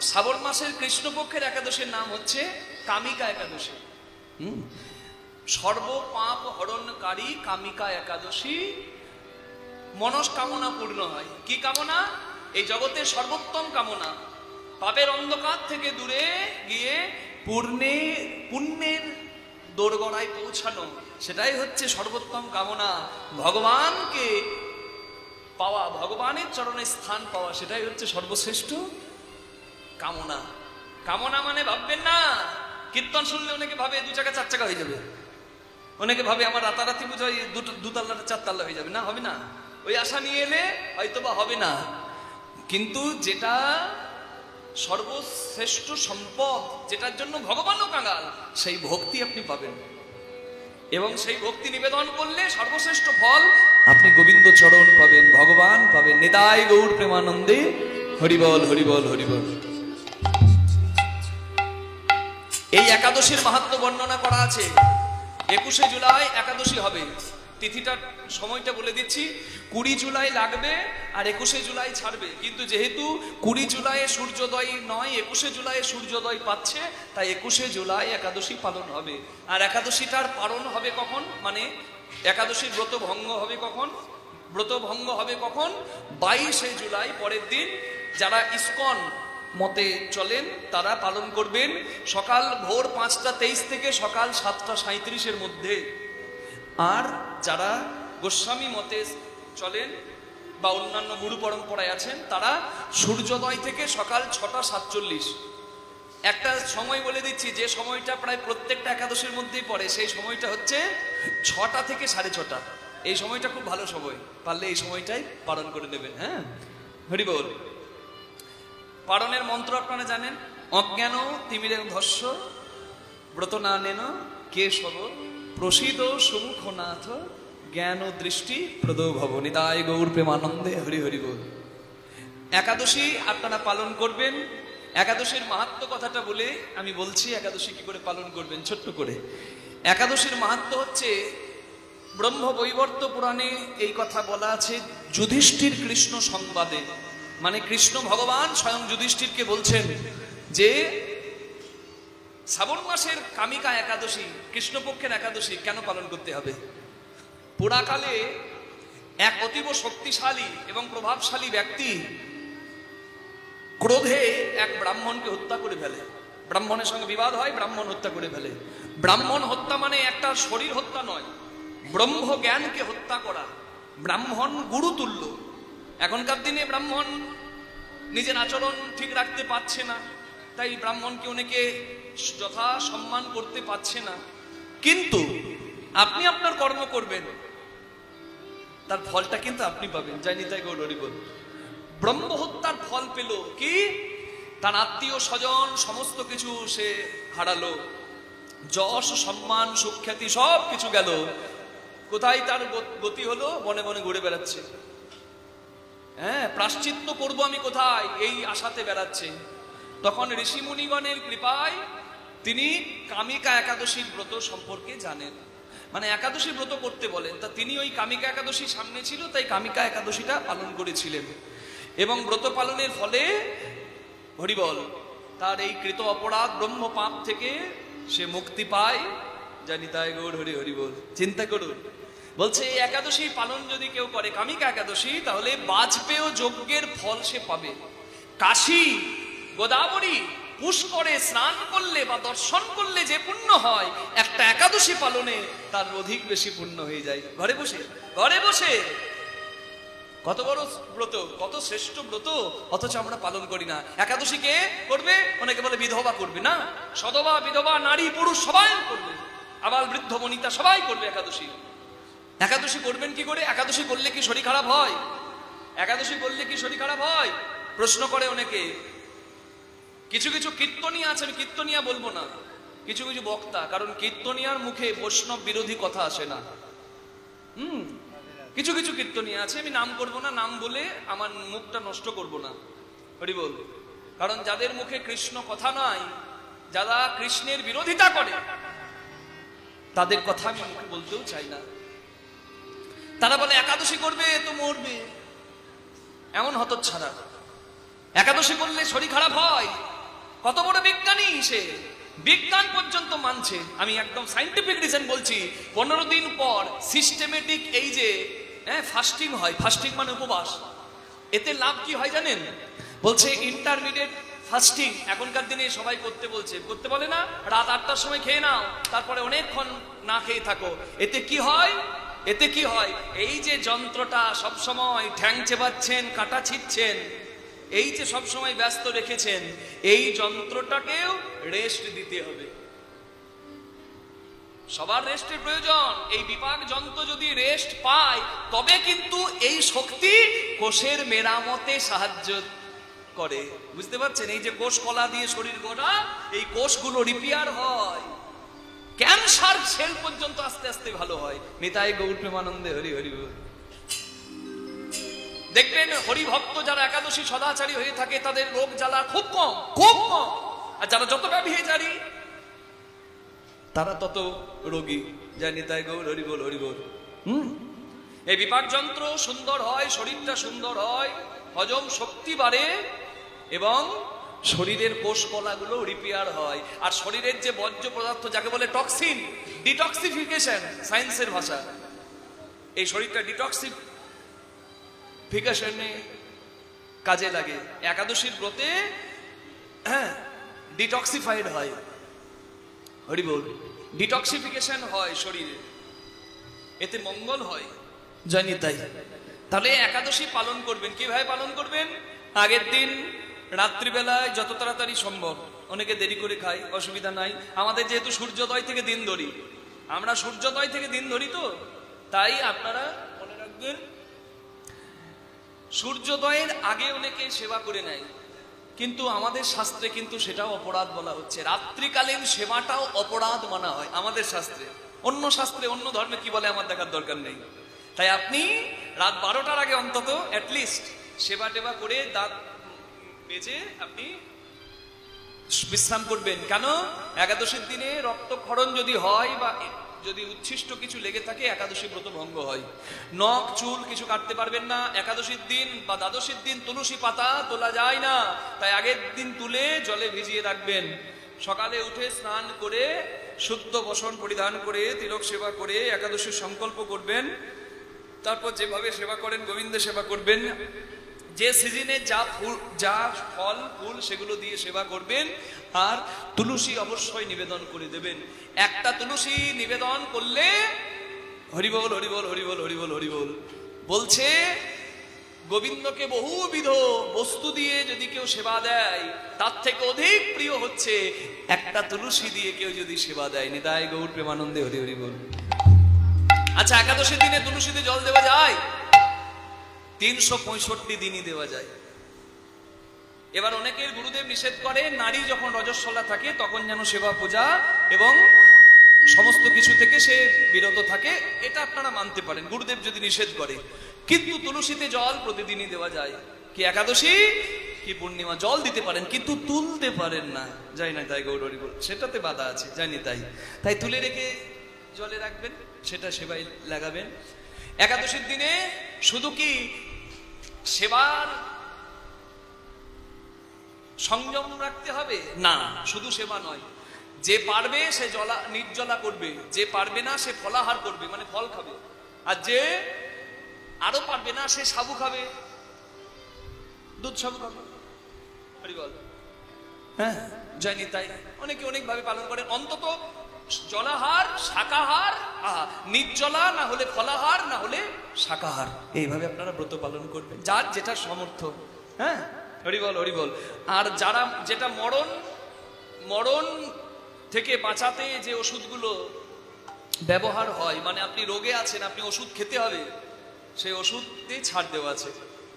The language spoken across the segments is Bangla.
শ্রাবণ মাসের কৃষ্ণপক্ষের একাদশীর নাম হচ্ছে কামিকা একাদশী। সর্ব পাপ হরণকারী কামিকা একাদশী মনস্কামনা পূর্ণ হয়। কি কামনা? এই জগতের সর্বোত্তম কামনা, পাপের অন্ধকার থেকে দূরে গিয়ে পুণ্যের দোরগোড়ায় পৌঁছানো, সেটাই হচ্ছে সর্বোত্তম কামনা। ভগবানকে পাওয়া, ভগবানের চরণে স্থান পাওয়া, সেটাই হচ্ছে সর্বশ্রেষ্ঠ কামনা। কামনা মানে ভাববেন না কীর্তন শুনলে অনেকে ভাবে 2 চাকা 4 চাকা হয়ে যাবে, অনেকে ভাবে আমার রাতারাতি বুঝাই 2 তাল্লা 4 তাল্লা হয়ে যাবে। না, হবে না। ওই আশা নিয়ে এলে হয়তোবা হবে না, কিন্তু যেটা সর্বশ্রেষ্ঠ সম্পদ, যেটার জন্য ভগবানও কাঙাল, সেই ভক্তি আপনি পাবেন। এবং সেই ভক্তি নিবেদন করলে সর্বশ্রেষ্ঠ ফল আপনি গোবিন্দ চরণ পাবেন, ভগবান পাবেন। নিতাই গৌর প্রেমানন্দে হরিবল হরিবল হরিবল। এই একাদশীর মাহাত্ম্য বর্ণনা করা আছে। 21শে জুলাই একাদশী হবে। তিথিটার সময়টা বলে দিচ্ছি, 20 জুলাই লাগবে আর 21শে জুলাই ছাড়বে। কিন্তু যেহেতু 20 জুলাই সূর্যোদয় নয়, 21শে জুলাই সূর্যোদয় পাচ্ছে, তাই 21শে জুলাই একাদশী পালন হবে। আর একাদশীটার পালন হবে কখন? মানে একাদশীর ব্রত ভঙ্গ হবে কখন? ব্রত ভঙ্গ হবে কখন? 22শে জুলাই, পরের দিন। যারা ইসকন মতে চলেন তারা পালন করবেন সকাল ভোর 5টা 23 থেকে সকাল 7টা 37-এর মধ্যে। আর যারা গোস্বামী মতে চলেন বা অন্যান্য গুরু পরম্পরায় আছেন, তারা সূর্যোদয় থেকে সকাল 6টা 47। একটা সময় বলে দিচ্ছি, যে সময়টা প্রায় প্রত্যেকটা একাদশীর মধ্যেই পড়ে, সেই সময়টা হচ্ছে 6টা থেকে 6:30। এই সময়টা খুব ভালো সময়, পারলে এই সময়টাই পালন করে নেবেন। হ্যাঁ, হরি বল। পালনের মন্ত্র আপনারা জানেন, অজ্ঞান তিমিরে ধস্য ব্রত না নেন কেশব প্রসিদ সুমুখনাথ জ্ঞান দৃষ্টি প্রদ ভব। নিতাই গৌর প্রেমানন্দে হরি হরি বল। একাদশী আপনারা পালন করবেন। একাদশীর মাহাত্ম্য কথাটা বলে আমি বলছি একাদশী কি করে পালন করবেন ছোট্ট করে। একাদশীর মাহাত্ম্য হচ্ছে, ব্রহ্ম বৈবর্ত পুরাণে এই কথা বলা আছে যুধিষ্ঠির কৃষ্ণ সংবাদে। মানে কৃষ্ণ ভগবান স্বয়ং যুধিষ্ঠিরকে বলছেন যে শ্রাবণ মাসের কামিকা একাদশী, কৃষ্ণপক্ষের একাদশী কেন পালন করতে হবে। পুরাকালে এক অতীব শক্তিশালী এবং প্রভাবশালী ব্যক্তি ক্রোধে এক ব্রাহ্মণকে হত্যা করে ফেলে। ব্রাহ্মণের সঙ্গে বিবাদ হয়, ব্রাহ্মণ হত্যা করে ফেলে। ব্রাহ্মণ হত্যা মানে একটা শরীর হত্যা নয়, ব্রহ্ম জ্ঞানকে হত্যা করা। ব্রাহ্মণ গুরু তুল্য। এখনকার দিনে ব্রাহ্মণ নিজের আচরণ ঠিক রাখতে পারছে না, তাই ব্রাহ্মণকে অনেকে যথা সম্মান করতে পারছে না। কিন্তু আপনি আপনার কর্ম করবেন, তার ফলটা কিন্তু আপনি পাবেন। জানি তাই গৌর হরি বল। ব্রহ্ম হত্যার ফল পেল কি? তার আত্মীয় স্বজন সমস্ত কিছু সে হারালো, যশ সম্মান সুখ্যাতি সব কিছু গেল। কোথায় তার গতি হলো? বনে বনে ঘুরে বেড়াচ্ছে। হ্যাঁ, প্রাশ্চিত্য করবো আমি কোথায়, এই আশাতে বেড়াচ্ছে। তখন ঋষি মুনিগণের কৃপায় তিনি কামিকা একাদশীর ব্রত সম্পর্কে জানেন। মানে একাদশী ব্রত করতে বলেন, তা তিনি ওই কামিকা একাদশী সামনে ছিল, তাই কামিকা একাদশীটা পালন করেছিলেন। এবং ব্রত পালনের ফলে হরিবল তার এই কৃত অপরাধ ব্রহ্ম পাপ থেকে সে মুক্তি পায়। জানি তাই গৌর হরি হরি বল। চিন্তা করুন, বলছে এই একাদশী পালন যদি কেউ করে, কামিকা একাদশী, তাহলে বাজপেয় যজ্ঞের ফল সে পাবে। কাশী গোদাবরী পুষ্করে স্নান করলে বা দর্শন করলে যে পুণ্য হয়, একটা একাদশী পালনে তার অধিক বেশি পুণ্য হয়ে যায়। ঘরে বসে ঘরে বসে কত বড় ব্রত, কত শ্রেষ্ঠ ব্রত, অথচ আমরা পালন করি না। একাদশী কে করবে? অনেকে বলে বিধবা করবে। না, সধবা বিধবা নারী পুরুষ সবাই করবে, আবাল বৃদ্ধ বনিতা সবাই করবে একাদশী। একাদশী করবেন কি করে? একাদশী করলে কি শরীর খারাপ হয়? একাদশী করলে কি শরীর খারাপ হয়? প্রশ্ন করে অনেকে। কিছু কিছু কীর্তনিয়া আছে, আমি কীর্তনিয়া বলবো না, কিছু কিছু বক্তা, কারণ কীর্তনিয়ার মুখে বৈষ্ণব বিরোধী কথা আসে না। কিছু কিছু কীর্তনিয়া আছে, আমি নাম করব না, নাম বলে আমার মুখটা নষ্ট করব না। হরি বল। কারণ যাদের মুখে কৃষ্ণ কথা নাই, যারা কৃষ্ণের বিরোধিতা করে, তাদের কথা আমি মুখে বলতেও চাই না। তারা বলে একাদশী করবে তো মরবে, এমন হতচ্ছাড়া। একাদশী করলে শরীর খারাপ হয়। কত বড় বিজ্ঞানী সে, বিজ্ঞান পর্যন্ত মানছে। আমি একদম সাইন্টিফিক রিজন বলছি। 15 দিন পর সিস্টেমেটিক এই যে ফাস্টিং হয়, ফাস্টিং মানে উপবাস, এতে লাভ কি হয় জানেন? বলছে ইন্টারমিডিয়েট ফাস্টিং এখনকার দিনে সবাই করতে বলছে, করতে বলে না, রাত 8টার সময় খেয়ে নাও, তারপরে অনেকক্ষণ না খেয়ে থাকো। এতে কি হয়? এতে কি হয়? এই যে যন্ত্রটা সব সময় ঠ্যাং চেবাচ্ছেন, কাটা ছিঁড়ছেন, এই যে সব সময় ব্যস্ত রেখেছেন, এই যন্ত্রটাকেও রেস্ট দিতে হবে। সবার রেস্টের প্রয়োজন। এই বিপাক যন্ত্র যদি রেস্ট পায় তবে কিন্তু এই শক্তি কোষের মেরামতে সাহায্য করে। বুঝতে পারছেন? এই যে কোষ কলা দিয়ে শরীর গড়া, এই কোষগুলো রিপেয়ার হয়, ক্যান্সার সেল পর্যন্ত আস্তে আস্তে ভালো হয়। নিতাই গৌর প্রেমানন্দে হরি হরি বল। দেখবেন হরিভক্ত যারা একাদশী সদাচারী হয়ে থাকে তাদের রোগ জ্বালা খুব কম, খুব কম। আর যারা যত ব্যভিচারী তারা তত রোগী। জয় নিতাই গৌর হরি বল হরি বল। এই বিপাক যন্ত্র সুন্দর হয়, শরীরটা সুন্দর হয়, হজম শক্তি বাড়ে এবং শরীরের কোষ কলাগুলো রিপেয়ার হয়। আর শরীরের যে বর্জ্য পদার্থ যাকে বলে টক্সিন, ডিটক্সিফিকেশন সায়েন্সের ভাষা, এই শরীরটা ডিটক্সিফিকেশনে কাজে লাগে। একাদশীর ব্রতে ডিটক্সিফাইড হয়, হরি বল, ডিটক্সিফিকেশন হয় শরীরে, এতে মঙ্গল হয়। জানি তাই। তাহলে একাদশী পালন করবেন, কিভাবে পালন করবেন? আগের দিন রাত্রিবেলায় যত তাড়াতাড়ি সম্ভব, অনেকে দেরি করে খায়, অসুবিধা নাই। আমাদের যেহেতু সূর্যোদয় থেকে দিন ধরি, আমরা সূর্যোদয় থেকে দিন ধরি, তো তাই আপনারা মনে রাখবেন সূর্যোদয়ের আগে অনেকে সেবা করে নেয়, কিন্তু আমাদের শাস্ত্রে কিন্তু সেটাও অপরাধ বলা হচ্ছে। রাত্রিকালীন সেবাটাও অপরাধ মানা হয় আমাদের শাস্ত্রে। অন্য শাস্ত্রে, অন্য ধর্মে কি বলে আমার দেখার দরকার নেই। তাই আপনি রাত 12টার আগে অন্তত অ্যাটলিস্ট সেবা টেবা করে দাঁত মেজে আপনি বিশ্রাম করবেন। কেন? একাদশীর দিনে রক্তক্ষরণ যদি হয় বা যদি উচ্ছিষ্ট কিছু লেগে থাকে, একাদশী ব্রত ভঙ্গ হয়। নখ চুল কিছু কাটতে পারবেন না একাদশীর দিন বা দ্বাদশীর দিন। তুলসী পাতা তোলা যায় না, তাই আগের দিন তুলে জলে ভিজিয়ে রাখবেন। সকালে উঠে স্নান করে শুদ্ধ বসন পরিধান করে তিলক সেবা করে একাদশীর সংকল্প করবেন। তারপর যেভাবে সেবা করেন গোবিন্দ সেবা করবেন। যে সিজনে যা ফল ফুল সেগুলো দিয়ে সেবা করবেন। আর তুলসী অবশ্যই নিবেদন করে দেবেন। একটা তুলসী নিবেদন করলে, হরিবল হরিবল হরিবল হরিবল হরিবল বলছে, গোবিন্দকে বহুবিধ বস্তু দিয়ে যদি কেউ সেবা দেয় তার থেকে অধিক প্রিয় হচ্ছে একটা তুলসী দিয়ে কেউ যদি সেবা দেয়। নিতাই গৌর প্রেমানন্দে হরি হরি বল। আচ্ছা, একাদশীর দিনে তুলসীতে জল দেওয়া যায়? 365 দিনই দেওয়া যায়। এবার অনেকের গুরুদেব নিষেধ করে নারী যখন রজস্বলা থাকে তখন যেন সেবা পূজা এবং সমস্ত কিছু থেকে সে বিরত থাকে। এটা আপনারা মানতে পারেন গুরুদেব যদি নিষেধ করে, কিন্তু তুলসীতে জল প্রতিদিনই দেওয়া যায়। কি একাদশী কি পূর্ণিমা জল দিতে পারেন, কিন্তু তুলতে পারেন না। যাই না তাই গৌরী বল, সেটাতে বাধা আছে, জানি তাই। তাই তুলে রেখে জলে রাখবেন, সেটা সেবায় লাগাবেন। একাদশীর দিনে শুধু কি সেবার সংযম রাখতে হবে? না, শুধু সেবা নয়, যে পারবে সে নির্জলা করবে, যে পারবে না সে ফলাহার করবে, মানে ফল খাবে, আর যে আরো পারবে না সে সাবু খাবে, দুধ সাবু খাবে। হ্যাঁ, জানি তাই অনেকে অনেক ভাবে পালন করেন। অন্তত জলাহার, শাকাহার, নির্জলা না হলে ফলাহার, না হলে শাকাহার, এইভাবে আপনারা ব্রত পালন করবেন, যার যেটা সমর্থ। হ্যাঁ, হরিবল হরিবল। আর যারা যেটা মরণ থেকে বাঁচাতে যে ওষুধগুলো ব্যবহার হয়, মানে আপনি রোগে আছেন, আপনি ওষুধ খেতে হবে, সেই ওষুধে ছাড় দেওয়া আছে,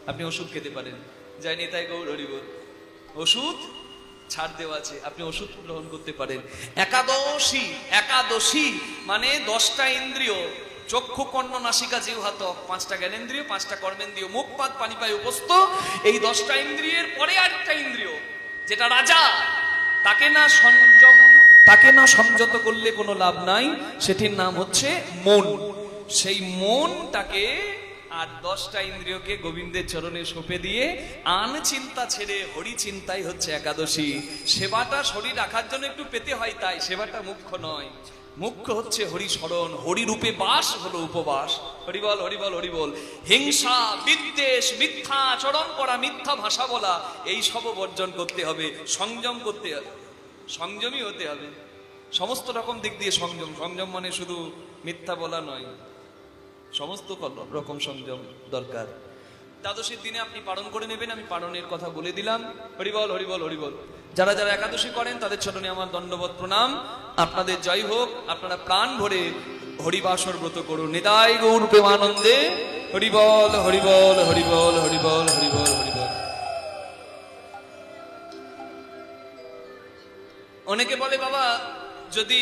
আপনি ওষুধ খেতে পারেন। যাই নিতাই গৌর হরিবল, ওষুধ ছাড় দেওয়া আছে, আপনি ওষুধ গ্রহণ করতে পারেন। একাদশী মানে 10টা ইন্দ্রিয়, চক্ষু কর্ণ নাসিকা জিহ্বা ত্বক, 5টা জ্ঞানেন্দ্রিয়, 5টা কর্মেন্দ্রিয়, মুখ পাদ পানি পায় উপস্থ। এই 10টা ইন্দ্রিয়ের পরে আরেকটা ইন্দ্রিয় যেটা রাজা, তাকে না সংযত করলে কোনো লাভ নাই, সেটির নাম হচ্ছে মন। সেই মনটাকে আর 10টা ইন্দ্রিয়কে গোবিন্দের চরণে সঁপে দিয়ে আন চিন্তা ছেড়ে হরি চিন্তাই হচ্ছে একাদশী। সেবাটা শরীর রাখার জন্য একটু পেতে হয়, তাই সেবাটা মুখ্য নয়। মুখ্য হচ্ছে হরি স্মরণ, হরি রূপে বাস হলো উপবাস। হরিবল হরিবল হরিবল। হিংসা, বিদ্বেষ, মিথ্যা আচরণ করা, মিথ্যা ভাষা বলা, এই সব বর্জন করতে হবে, সংযম করতে হবে, সংযমী হতে হবে সমস্ত রকম দিক দিয়ে। সংযম, সংযম মানে শুধু মিথ্যা বলা নয়, সমস্ত রকম সংযম দরকার। দ্বাদশীর দিনে আপনি পালন করে নেবেন, আমি পালনের কথা বলে দিলাম। হরিবল হরিবল হরিবল। যারা যারা একাদশী করেন তাদের চরণে আমার দণ্ডবত প্রণাম। আপনাদের জয় হোক, আপনারা প্রাণ ভরে হরিবাসর ব্রত করুন। নিতাই গৌর প্রেমানন্দে হরিবল হরিবল হরিবল হরিবল হরিবল হরিবল। অনেকে বলে, বাবা যদি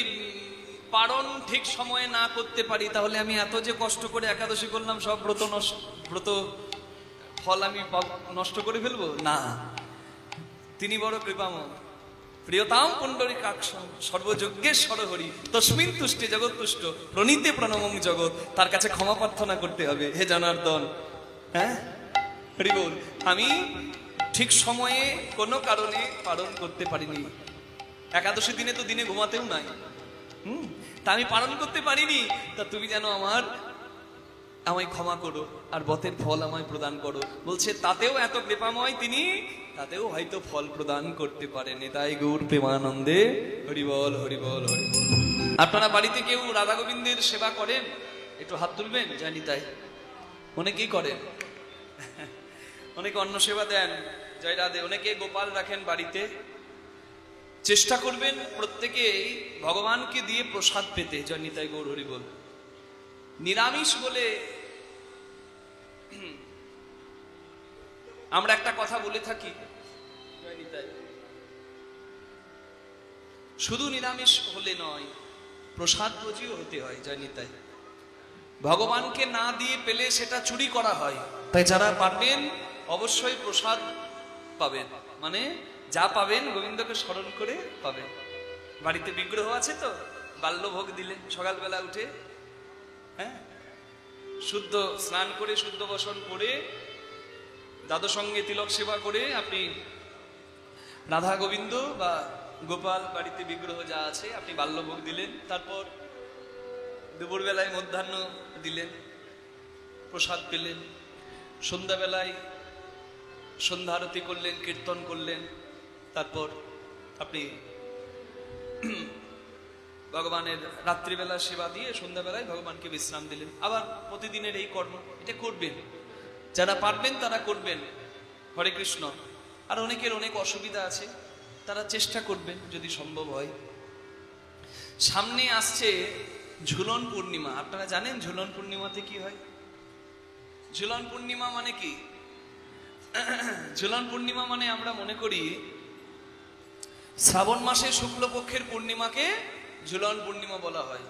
পারণ ঠিক সময়ে না করতে পারি তাহলে আমি এত যে কষ্ট করে একাদশী করলাম সব ব্রত ফল আমি নষ্ট করে ফেলবো না। তিনি বড় কৃপাময়। প্রিয়তাম পুণ্ডরীকাক্ষং সর্বযজ্ঞেশ্বর হরি তস্মিন তুষ্টে জগৎ তুষ্ট প্রণীতে প্রণমং জগৎ। তার কাছে ক্ষমা প্রার্থনা করতে হবে, হে জনার্দন, হ্যাঁ হরি বল, আমি ঠিক সময়ে কোনো কারণে পালন করতে পারিনি। একাদশী দিনে তো দিনে ঘুমাতেও নাই, তা আমি পালন করতে পারিনি, তা তুমি যেন আমায় ক্ষমা করো আর বতের ফল আমায় প্রদান করো। বলছে তাতেও এত কৃপাময় তিনি, তাতেও হয়তো ফল প্রদান করতে পারেন। তাই গৌর প্রেমানন্দে হরিবল হরিবল হরিবল। আপনারা বাড়িতে কেউ রাধা গোবিন্দের সেবা করেন? একটু হাত তুলবেন। জানি তাই অনেকেই করেন, অনেকে অন্ন সেবা দেন, জয় রাধে। অনেকে গোপাল রাখেন বাড়িতে। চেষ্টা করবেন প্রত্যেকেই ভগবানকে দিয়ে প্রসাদ পেতে। জয় নিতাই গৌর হরিবল। নিরামিষ বলে আমরা একটা কথা বলে থাকি, শুধু নিরামিষ হলে নয়, প্রসাদ ভোজীও হতে হয়। জয় নিতাই। ভগবানকে না দিয়ে পেলে সেটা চুরি করা হয়, তাই যারা পারবেন অবশ্যই প্রসাদ পাবেন, মানে যা পাবেন গোবিন্দকে স্মরণ করে পাবেন। বাড়িতে বিগ্রহ আছে তো বাল্যভোগ দিলেন সকালবেলা উঠে, হ্যাঁ, শুদ্ধ স্নান করে শুদ্ধ বসন করে দাদু সঙ্গে তিলক সেবা করে আপনি রাধা গোবিন্দ বা গোপাল বাড়িতে বিগ্রহ যা আছে আপনি বাল্যভোগ দিলেন। তারপর দুপুরবেলায় মধ্যাহ্ন দিলেন, প্রসাদ পেলেন। সন্ধ্যাবেলায় সন্ধ্যা আরতি করলেন, কীর্তন করলেন। তারপর আপনি ভগবানের রাত্রিবেলা সেবা দিয়ে সন্ধ্যাবেলায় ভগবানকে বিশ্রাম দিলেন। আবার প্রতিদিনের এই কর্ম এটা করবেন, যারা পারবেন তারা করবেন। হরে কৃষ্ণ। আর অনেকের অনেক অসুবিধা আছে, তারা চেষ্টা করবেন যদি সম্ভব হয়। সামনে আসছে ঝুলন পূর্ণিমা। আপনারা জানেন ঝুলন পূর্ণিমাতে কি হয়? ঝুলন পূর্ণিমা মানে কি? ঝুলন পূর্ণিমা মানে আমরা মনে করি শ্রাবণ মাসে শুক্লপক্ষের পূর্ণিমাকে ঝুলন পূর্ণিমা বলা হয়।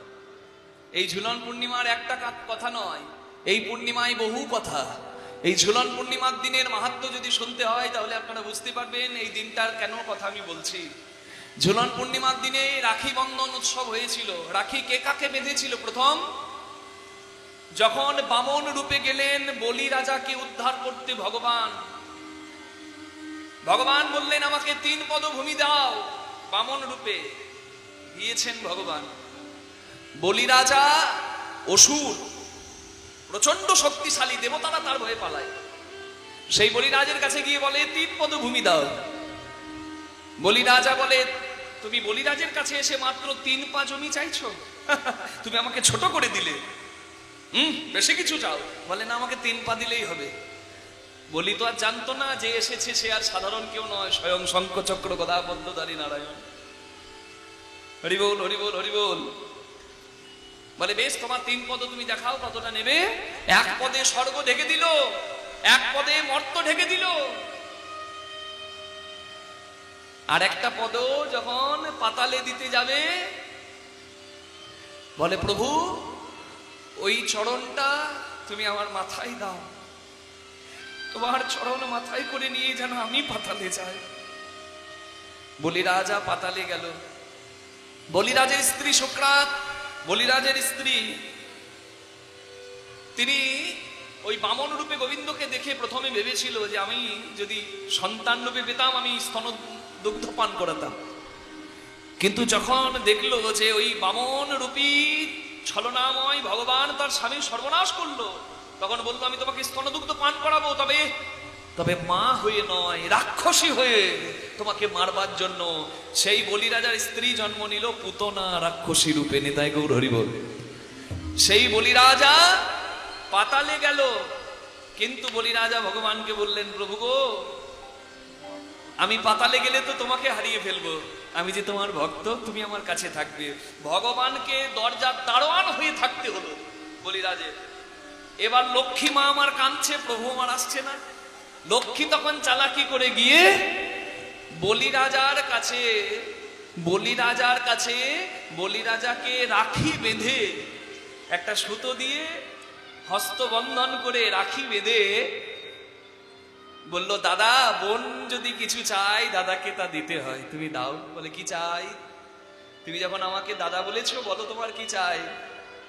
এই ঝুলন পূর্ণিমার একটা কথা নয়, এই পূর্ণিমায় বহু কথা। এই ঝুলন পূর্ণিমার দিনের মাহাত্ম্য যদি শুনতে হয় তাহলে আপনারা বুঝতে পারবেন এই দিনটার কেন কথা আমি বলছি। ঝুলন পূর্ণিমার দিনে রাখি বন্ধন উৎসব হয়েছিল। রাখি কে কাকে বেঁধেছিল? প্রথম যখন বামন রূপে গেলেন বলি রাজাকে উদ্ধার করতে ভগবান, ভগবান বললেন আমাকে 3 পদভূমি দাও। বামন রূপে দিয়েছেন ভগবান। বলি রাজা অসুর, প্রচন্ড শক্তিশালী, দেবতারা তার ভয়ে পালায়। সেই বলি রাজের কাছে গিয়ে বলে 3 পদভূমি দাও। বলি রাজা বলে তুমি বলি রাজের কাছে এসে মাত্র 3 পা জমি চাইছো? তুমি আমাকে ছোট করে দিলে, বেশি কিছু চাও? বলে না, আমাকে 3 পা দিলেই হবে। বলি তো আর জানতো না যে এসেছে সে আর সাধারণ কেউ নয়, স্বয়ং শঙ্খচক্র গদা পদ্মধারী নারায়ণ। হরিবোল হরিবোল হরিবোল। বলে বেশ, তোমার 3 পদ তুমি দেখাও, কতটা নেবে? 1 পদে স্বর্গ ঢেকে দিল, 1 পদে মর্ত ঢেকে দিল, আর একটা পদ যখন পাতালে দিতে যাবে বলে প্রভু ওই চরণটা তুমি আমার মাথায় দাও, তোমার চরণ মাথায় করে নিয়ে যেন আমি পাতালে যাই। বলি রাজা পাতালে গেল। বলিরাজের স্ত্রী শুক্রাত, বলিরাজের স্ত্রী, তিনি ওই বামন রূপে গোবিন্দকে দেখে প্রথমে ভেবেছিল যে আমি যদি সন্তান রূপে পেতাম আমি স্তন দুগ্ধ পান করাতাম, কিন্তু যখন দেখলো যে ওই বামন রূপী ছলনাময় ভগবান তার স্বামীর সর্বনাশ করলো, তখন বললো আমি তোমাকে স্তনদুগ্ধ পান করাবো, তবে তবে মা হয়ে নয়, রাক্ষসী হয়ে তোমাকে মারবার জন্য। সেই বলি রাজার স্ত্রী জন্ম নিল পুতনা রাক্ষসী রূপে। নিতাই গৌর হরি বল। সেই বলি রাজা পাতালে গেল, কিন্তু বলি রাজা ভগবানকে বললেন প্রভু গো, আমি পাতালে গেলে তো তোমাকে হারিয়ে ফেলবো, আমি যে তোমার ভক্ত, তুমি আমার কাছে থাকবে। ভগবানকে দরজার দারোয়ান হয়ে থাকতে হলো বলিরাজের। এবার লক্ষ্মী মা আমার কাঁদছে, প্রভু আমার আসছে না। লক্ষ্মী তখন চালাকি করে গিয়ে বলিরাজার কাছে বলিরাজাকে রাখি বেঁধে, একটা সুতো দিয়ে হস্তবন্ধন করে রাখি বেঁধে বলল, দাদা বোন যদি কিছু চাই দাদাকে তা দিতে হয়, তুমি দাও। বলে কি চাই? তুমি যখন আমাকে দাদা বলেছো, বলো তোমার কি চাই?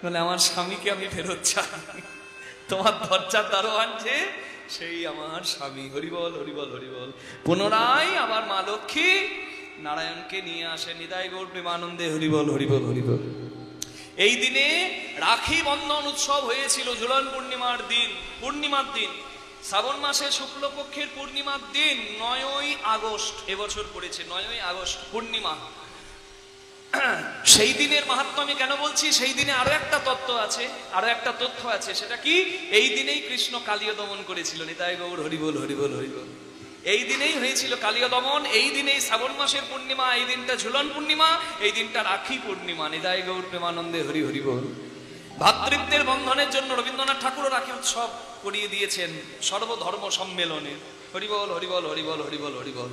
বলে আমার স্বামীকে আমি ফেরত চাই, তোমার দরজার দারোয়ান যে সেই আমার স্বামী। হরিবল হরিবল হরিবল। পুনরায় আবার মা লক্ষ্মী নারায়ণকে নিয়ে আসে। নিতাই গৌর প্রেমানন্দে হরিবল হরিবল হরিবল। এই দিনে রাখি বন্ধন উৎসব হয়েছিল ঝুলন পূর্ণিমার দিন, শ্রাবণ মাসে শুক্লপক্ষের পূর্ণিমার দিন 9ই আগস্ট এবছর পড়েছে, 9ই আগস্ট পূর্ণিমা। সেই দিনের মাহাত্ম্য আমি কেন বলছি, সেই দিনে আরো একটা তথ্য আছে, সেটা কি? এই দিনেই কৃষ্ণ কালীয় দমন করেছিল। নিতাই গৌর হরিবল হরিবল হরিবল। এই দিনেই হয়েছিল কালীয় দমন, এই দিনেই শ্রাবণ মাসের পূর্ণিমা, এই দিনটা ঝুলন পূর্ণিমা, এই দিনটা রাখি পূর্ণিমা। নিতাই গৌর প্রেমানন্দে হরি হরিবল। ভাতৃত্বের বন্ধনের জন্য রবীন্দ্রনাথ ঠাকুরও রাখি উৎসব করিয়ে দিয়েছেন সর্বধর্ম সম্মেলনে। হরিবল হরিবল হরিবল হরিবল হরিবল।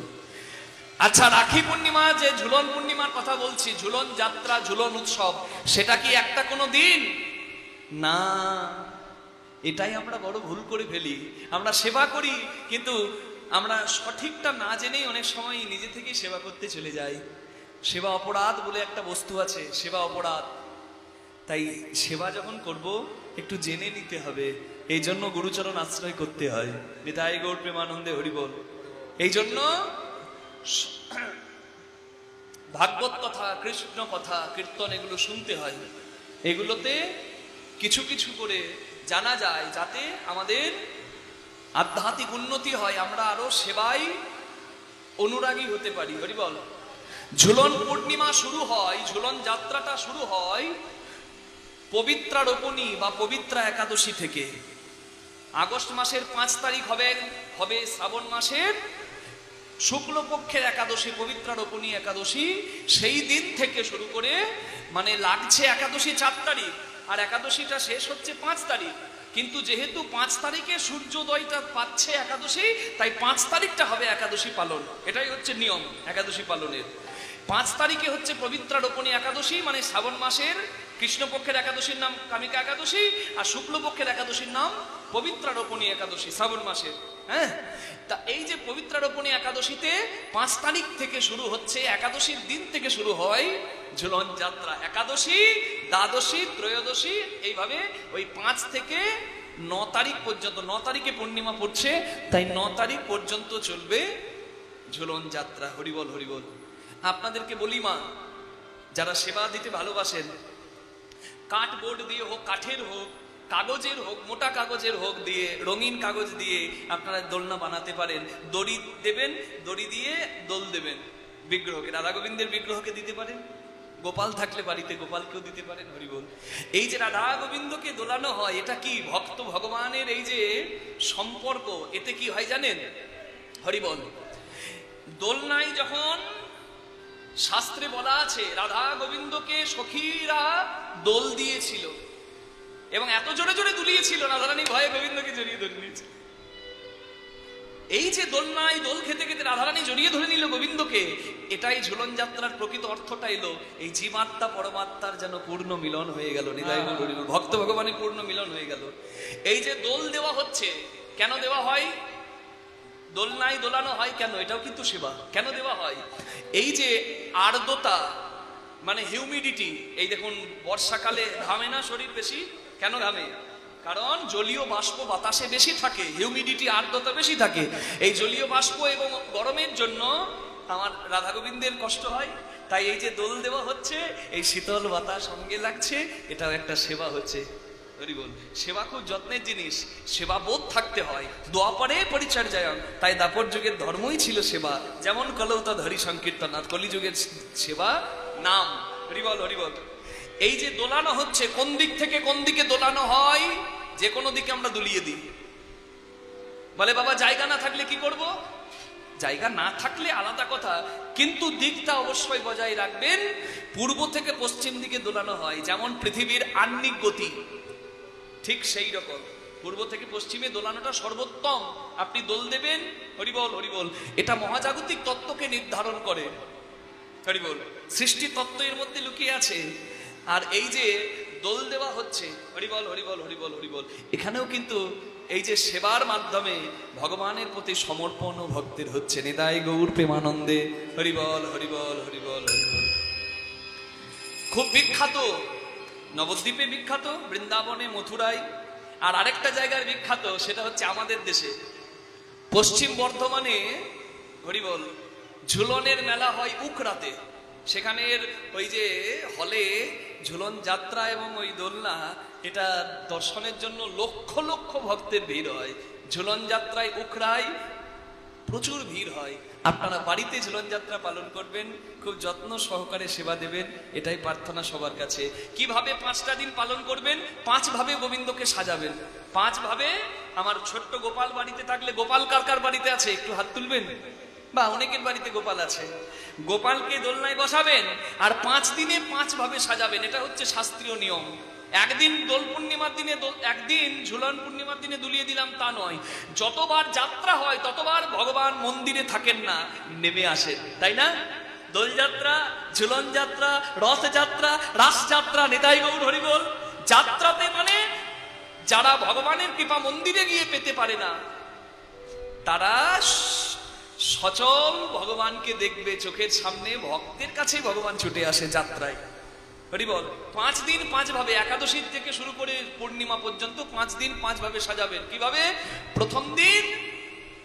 আচ্ছা, রাখি পূর্ণিমা যে ঝুলন পূর্ণিমার কথা বলছি, ঝুলন যাত্রা, ঝুলন উৎসব, সেটা কি একটা কোনো দিন? না, এটাই আমরা বড় ভুল করে ফেলি। আমরা সেবা করি, কিন্তু আমরা সঠিকটা না জেনেই অনেক সময় নিজে থেকেই সেবা করতে চলে যাই। সেবা অপরাধ বলে একটা বস্তু আছে, সেবা অপরাধ। তাই সেবা যখন করব একটু জেনে নিতে হবে, এই জন্য গুরুচরণ আশ্রয় করতে হয়। নিতাই গৌর প্রেমানন্দে হরিবল। এই জন্য ভাগবত কথা, কৃষ্ণ কথা, কীর্তন এগুলো শুনতে হয়। এগুলোতে কিছু কিছু করে জানা যায়, যাতে আমাদের আধ্যাত্মিক উন্নতি হয়, আমরা আরো সেবায় অনুরাগী হতে পারি। হরিবল। ঝুলন পূর্ণিমা শুরু হয়, ঝুলন যাত্রাটা শুরু হয় পবিত্রা রোপণী বা পবিত্রা একাদশী থেকে। আগস্ট মাসের 5 তারিখ হবে শ্রাবণ মাসের শুক্লপক্ষের একাদশী, পবিত্রা রোপণী একাদশী। সেই দিন থেকে শুরু করে, মানে লাগছে একাদশী 4 তারিখ আর একাদশীটা শেষ হচ্ছে 5 তারিখ। কিন্তু যেহেতু 5 তারিখে সূর্যোদয়টা পাচ্ছে একাদশী, তাই 5 তারিখটা হবে একাদশী পালন। এটাই হচ্ছে নিয়ম একাদশী পালনের। 5 তারিখে হচ্ছে পবিত্রা রোপণী একাদশী, মানে শ্রাবণ মাসের কৃষ্ণপক্ষের একাদশীর নাম কামিকা একাদশী, আর শুক্লপক্ষের একাদশীর নাম পবিত্রা রোপণী একাদশী শ্রাবণ মাসের। হ্যাঁ, তা এই যে পবিত্রা রোপণী একাদশীতে 5 তারিখ থেকে শুরু হচ্ছে, একাদশীর দিন থেকে শুরু হয় ঝুলন যাত্রা। একাদশী, দ্বাদশী, ত্রয়োদশী, এইভাবে ওই 5 থেকে 9 তারিখ পর্যন্ত। 9 তারিখে পূর্ণিমা পড়ছে, তাই 9 তারিখ পর্যন্ত চলবে ঝুলন যাত্রা। হরিবল হরিবল। আপনাদেরকে বলি মা, যারা সেবা দিতে ভালোবাসেন, কাঠবোর্ড দিয়ে হোক, কাঠের হোক, কাগজের হোক, মোটা কাগজের হোক, দিয়ে রঙিন কাগজ দিয়ে আপনারা দোলনা বানাতে পারেন। দড়ি দেবেন, দড়ি দিয়ে দোল দেবেন বিগ্রহকে, রাধা গোবিন্দের বিগ্রহকে দিতে পারেন, গোপাল থাকলে বাড়িতে গোপালকেও দিতে পারেন। হরিবল। এই যে রাধা গোবিন্দকে দোলানো হয়, এটা কি ভক্ত ভগবানের এই যে সম্পর্ক, এতে কি হয় জানেন? হরিবল। দোলনায় যখন শাস্ত্রে বলা আছে রাধা গোবিন্দকে সখীরা দোল দিয়েছিল, এবং এত জোরে জোরে দুলিয়েছিল, রাধারানী ভয়ে গোবিন্দকে জড়িয়ে ধরে নিয়েছিল। এই যে দোলনায় দোল খেতে খেতে রাধারানী জড়িয়ে ধরে নিল গোবিন্দকে, এটাই ঝুলন যাত্রার প্রকৃত অর্থটা এলো। এই জীবাত্মা পরমাত্মার যেন পূর্ণ মিলন হয়ে গেল। নিতাই গৌর হরিবল। ভক্ত ভগবানের পূর্ণ মিলন হয়ে গেল। এই যে দোল দেওয়া হচ্ছে, কেন দেওয়া হয়? দোলনায় দোলানো হয় কেন? এটাও কিন্তু সেবা। কেন দেওয়া হয়? এই যে আর্দ্রতা, মানে হিউমিডিটি, এই দেখুন বর্ষাকালে ঘামে না শরীর বেশি, কেন ঘামে? কারণ জলীয় বাষ্প বাতাসে বেশি থাকে, হিউমিডিটি আর্দ্রতা বেশি থাকে। এই জলীয় বাষ্প এবং গরমের জন্য আমার রাধা গোবিন্দের কষ্ট হয়। তাই এই যে দোল দেওয়া হচ্ছে, এই শীতল বাতাস সঙ্গে লাগছে, এটাও একটা সেবা হচ্ছে। সেবা খুব যত্নের জিনিস, সেবা বোধ থাকতে হয়, দোয়াপরে পরিচর্যায়ন। তাই দাপর যুগের ধর্মই ছিল সেবা। যেমন কলৌতা ধরি সংকীর্তন, কলিযুগের সেবা নাম। হরিবল হরিবল। এই যে দোলানো হচ্ছে, কোন দিক থেকে কোন দিকে দোলানো হয়? যে কোনো দিকে আমরা দুলিয়ে দিই। বলে বাবা জায়গা না থাকলে কি করব? জায়গা না থাকলে আলাদা কথা, কিন্তু দিকটা অবশ্যই বজায় রাখবেন। পূর্ব থেকে পশ্চিম দিকে দোলানো হয়, যেমন পৃথিবীর আহ্নিক গতি, ঠিক সেই রকম পূর্ব থেকে পশ্চিমে দোলানোটা সর্বোত্তম। আপনি দোল দেবেন, হরিবল হরিবল। এটা মহাজাগতিক তত্ত্বকে নির্ধারণ করে। হরিবল, সৃষ্টি তত্ত্ব এর মধ্যে লুকিয়ে আছে। আর এই যে দোল দেওয়া হচ্ছে, হরিবল হরিবল হরিবল হরিবল, এখানেও কিন্তু এই যে সেবার মাধ্যমে ভগবানের প্রতি সমর্পণ ও ভক্তের হচ্ছে। নিতাই গৌর প্রেমানন্দে, হরিবল হরিবল হরিবল হরিবল। খুব বিখ্যাত, নবদ্বীপে বিখ্যাত, বৃন্দাবনে, মথুরায়। আর আরেকটা জায়গায় বিখ্যাত, সেটা হচ্ছে আমাদের দেশে পশ্চিম বর্ধমানে। হরিবল, ঝুলনের মেলা হয় উকরাতে। সেখানের ওই যে হলে ঝুলন যাত্রা এবং ওই দোলনা, এটা দর্শনের জন্য লক্ষ লক্ষ ভক্তের ভিড় হয়। ঝুলন যাত্রায় উকরায় প্রচুর ভিড় হয়। আপনারা বাড়িতে ঝুলন যাত্রা পালন করবেন, খুব যত্ন সহকারে সেবা দেবেন, এটাই প্রার্থনা সবার কাছে। কিভাবে 5টা দিন পালন করবেন? 5 ভাবে গোবিন্দকে সাজাবেন। 5 ভাবে। আমার ছোট্ট গোপাল বাড়িতে থাকলে, গোপাল কার কার বাড়িতে আছে একটু হাত তুলবেন? বা অনেকের বাড়িতে গোপাল আছে। গোপালকে দোলনায় বসাবেন আর 5 দিনে 5 ভাবে সাজাবেন। এটা হচ্ছে শাস্ত্রীয় নিয়ম। একদিন দোল পূর্ণিমার দিনে, একদিন ঝুলন পূর্ণিমার দিনে দুলিয়ে দিলাম তা নয়। যতবার যাত্রা হয় ততবার ভগবান মন্দিরে থাকেন না, নেমে আসেন, তাই না? দোলযাত্রা, ঝুলন যাত্রা, রথযাত্রা, রাসযাত্রা, নিতাই গৌর হরিবল। যাত্রাতে মানে যারা ভগবানের কৃপা মন্দিরে গিয়ে পেতে পারে না, তারা সচল ভগবানকে দেখবে চোখের সামনে। ভক্তের কাছে ভগবান ছুটে আসে যাত্রায়। হরিবল। 5 দিন 5 ভাবে, একাদশী থেকে শুরু করে পূর্ণিমা পর্যন্ত 5 দিন 5 ভাবে সাজাবেন। কিভাবে?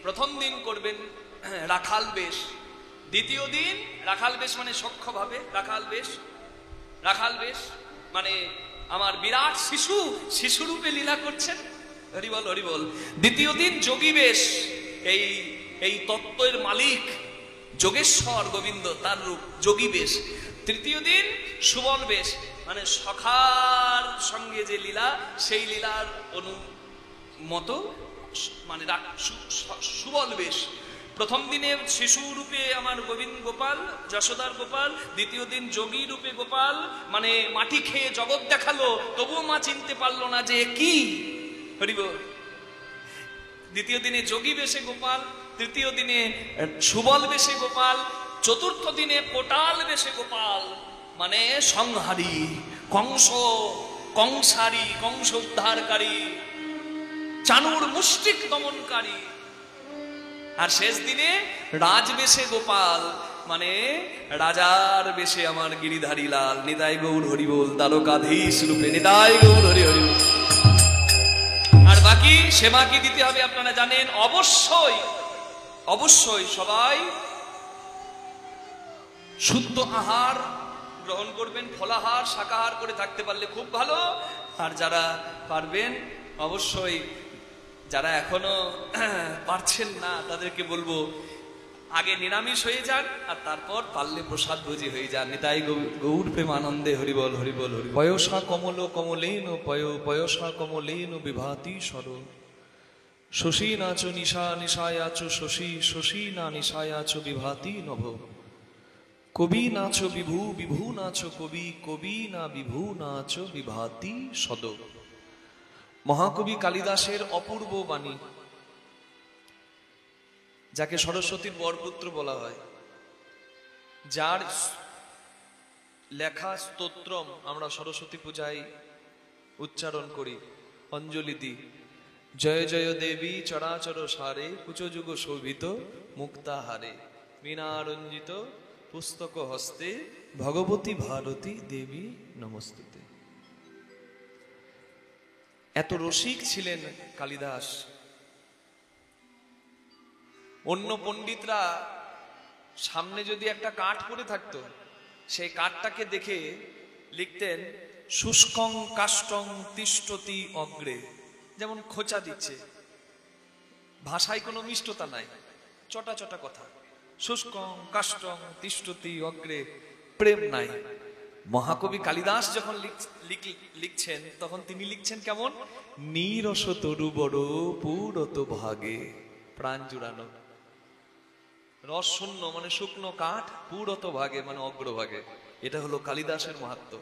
প্রথম দিন করবেন রাখাল বেশ। দ্বিতীয় দিন রাখাল বেশ মানে সখ্য ভাবে রাখাল বেশ। রাখাল বেশ মানে আমার বিরাট শিশু রূপে লীলা করছেন। হরিবল হরিবল। দ্বিতীয় দিন যোগী বেশ, এই তত্ত্বের মালিক যোগেশ্বর গোবিন্দ, তার রূপ যোগী বেশ। তৃতীয় দিন সুবল বেশ, মানে সখার সঙ্গে যে লীলা, সেই লীলার অনুমত মানে সুবল বেশ। প্রথম দিনে শিশু রূপে আমার গোবিন্দ গোপাল, যশোদার গোপাল। দ্বিতীয় দিন যোগী রূপে গোপাল, মানে মাটি খেয়ে জগৎ দেখালো, তবুও মা চিনতে পারলো না যে কি। হরিবল। দ্বিতীয় দিনে যোগী বেশে গোপাল, তৃতীয় দিনে সুবল বেশে গোপাল, চতুর্থ দিনে কোটাল বেশে গোপাল, মানে সংহারী, কংসারী, কংস উদ্ধারকারী, চানুর মুষ্টিক দমনকারী। আর শেষ দিনে রাজবেশে গোপাল, মানে রাজার বেশে আমার গিরিধারী লাল। নিতাই গৌর হরিবল। দ্বারকাধীশ রূপে নিতাই গৌর হরি হরি। আর বাকি সেবা কি দিতে হবে আপনারা জানেন। অবশ্যই সবাই শুদ্ধ আহার গ্রহণ করবেন, ফলাহার শাকাহার করে থাকতে পারলে খুব ভালো। আর যারা পারবেন, অবশ্যই যারা এখনো পারছেন না তাদেরকে বলবো আগে নিরামিষ হয়ে যান, আর তারপর পারলে প্রসাদ ভোজি হয়ে যান। নিতাই গৌর প্রেমানন্দে, হরিবল হরিবল হরি। পয়সা কমল কমলেন পয়সা কমলেন বিভাতি সর। শশী নাচ নিশা নিশায়াচ শশী, শশী না নিশায়াচ বিভাতি নভ। কবি নাচ বিভু, বিভু নাচ কবি, কবি না বিভু নাচ বিভাতি সদ। মহাকবি কালিদাসের অপূর্ব বাণী, যাকে সরস্বতীর বরপুত্র বলা হয়, যার লেখা স্তোত্রম আমরা সরস্বতী পূজায় উচ্চারণ করি, অঞ্জলি দিই। জয় জয় দেবী চরাচর সারে, কুচযুগ শোভিত মুক্তাহারে, বীণারঞ্জিত পুস্তক হস্তে, ভগবতী ভারতী দেবী নমস্তুতে। এত রসিক ছিলেন কালিদাস। অন্য পণ্ডিতরা সামনে যদি একটা কাঠ পড়ে থাকতো, সেই কাঠটাকে দেখে লিখতেন শুষ্কং কাষ্টং তিষ্ঠতি অগ্রে, যেমন খোঁচা দিচ্ছে, ভাষায় কোনো মিষ্টতা নাই, চটা চটা কথা। শুষ্কং কাষ্টং তিষ্ঠতি অগ্রে, প্রেম নাই। মহাকবি কালিদাস যখন লিখছেন তখন তিনি লিখছেন কেমন? নীরস তরু বড় পুরত ভাগে, প্রাণ জুড়ানো। রস শূন্য মানে শুকনো কাঠ, পুরত ভাগে মানে অগ্রভাগে। এটা হলো কালিদাসের মাহাত্ম্য।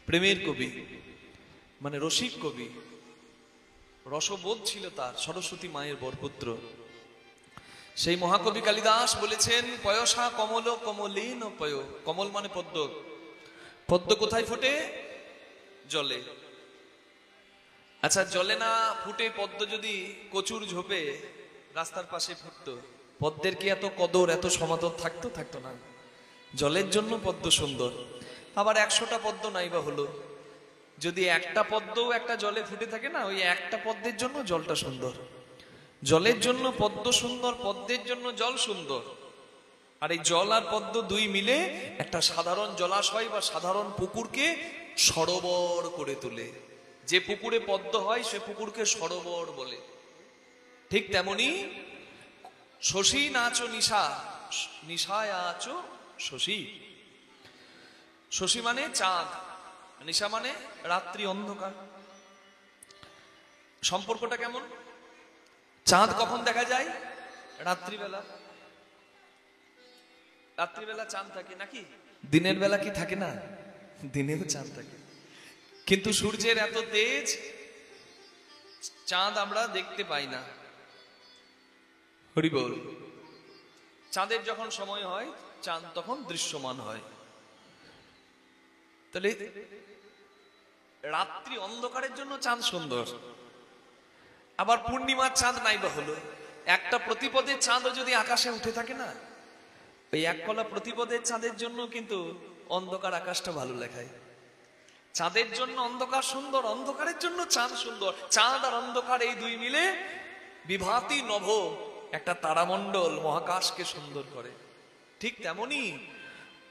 প্রেমের কবি মানে রসিক কবি, রসবোধ ছিল তার, সরস্বতী মায়ের বরপুত্র। সেই মহাকবি কালিদাস বলেছেন পয়সা কমল কমলেন পয়। কমল মানে পদ্ম। পদ্ম কোথায় ফোটে? জলে। আচ্ছা, জলে না ফুটে পদ্ম যদি কচুর ঝোপে রাস্তার পাশে ফুটতো, পদ্মের কি এত কদর, এত সমাদর থাকতো? থাকতো না। জলের জন্য পদ্ম সুন্দর। আবার 100টা পদ্ম নাই বা হলো, যদি একটা পদ্মও একটা জলে ফুটে থাকে না, ওই একটা পদ্মের জন্য জলটা সুন্দর। জলের জন্য পদ্ম সুন্দর, পদ্মের জন্য জল সুন্দর। আর এই জল আর পদ্ম দুই মিলে একটা সাধারণ জলাশয় বা সাধারণ পুকুরকে সরোবর করে তোলে। যে পুকুরে পদ্ম হয় সে পুকুরকে সরোবর বলে। ঠিক তেমনি শশী নাচো নিশা, নিশায় আছো শশী। শশী মানে চাঁদ, নিশা মানে রাত্রি অন্ধকার। সম্পর্কটা কেমন? চাঁদ কখন দেখা যায়? রাত্রিবেলা। রাত্রিবেলা চাঁদ থাকে নাকি? দিনের বেলা কি থাকে না? দিনেও চাঁদ থাকে। কিন্তু সূর্যের এত তেজ, চাঁদ আমরা দেখতে পাই না। হরি বল। চাঁদের যখন সময় হয় চাঁদ তখন দৃশ্যমান হয়। তাহলে রাত্রি অন্ধকারের জন্য চাঁদ সুন্দর। আবার পূর্ণিমার চাঁদ নাই বা হলো, একটা প্রতিপদের চাঁদও যদি আকাশে উঠে থাকে না, ওই এক কলা প্রতিপদের চাঁদের জন্য কিন্তু অন্ধকার আকাশটা ভালো দেখায়। চাঁদের জন্য অন্ধকার সুন্দর, অন্ধকারের জন্য চাঁদ সুন্দর। চাঁদ আর অন্ধকার এই দুই মিলে বিভাতি নভ একটা তারামণ্ডল মহাকাশকে সুন্দর করে। ঠিক তেমনি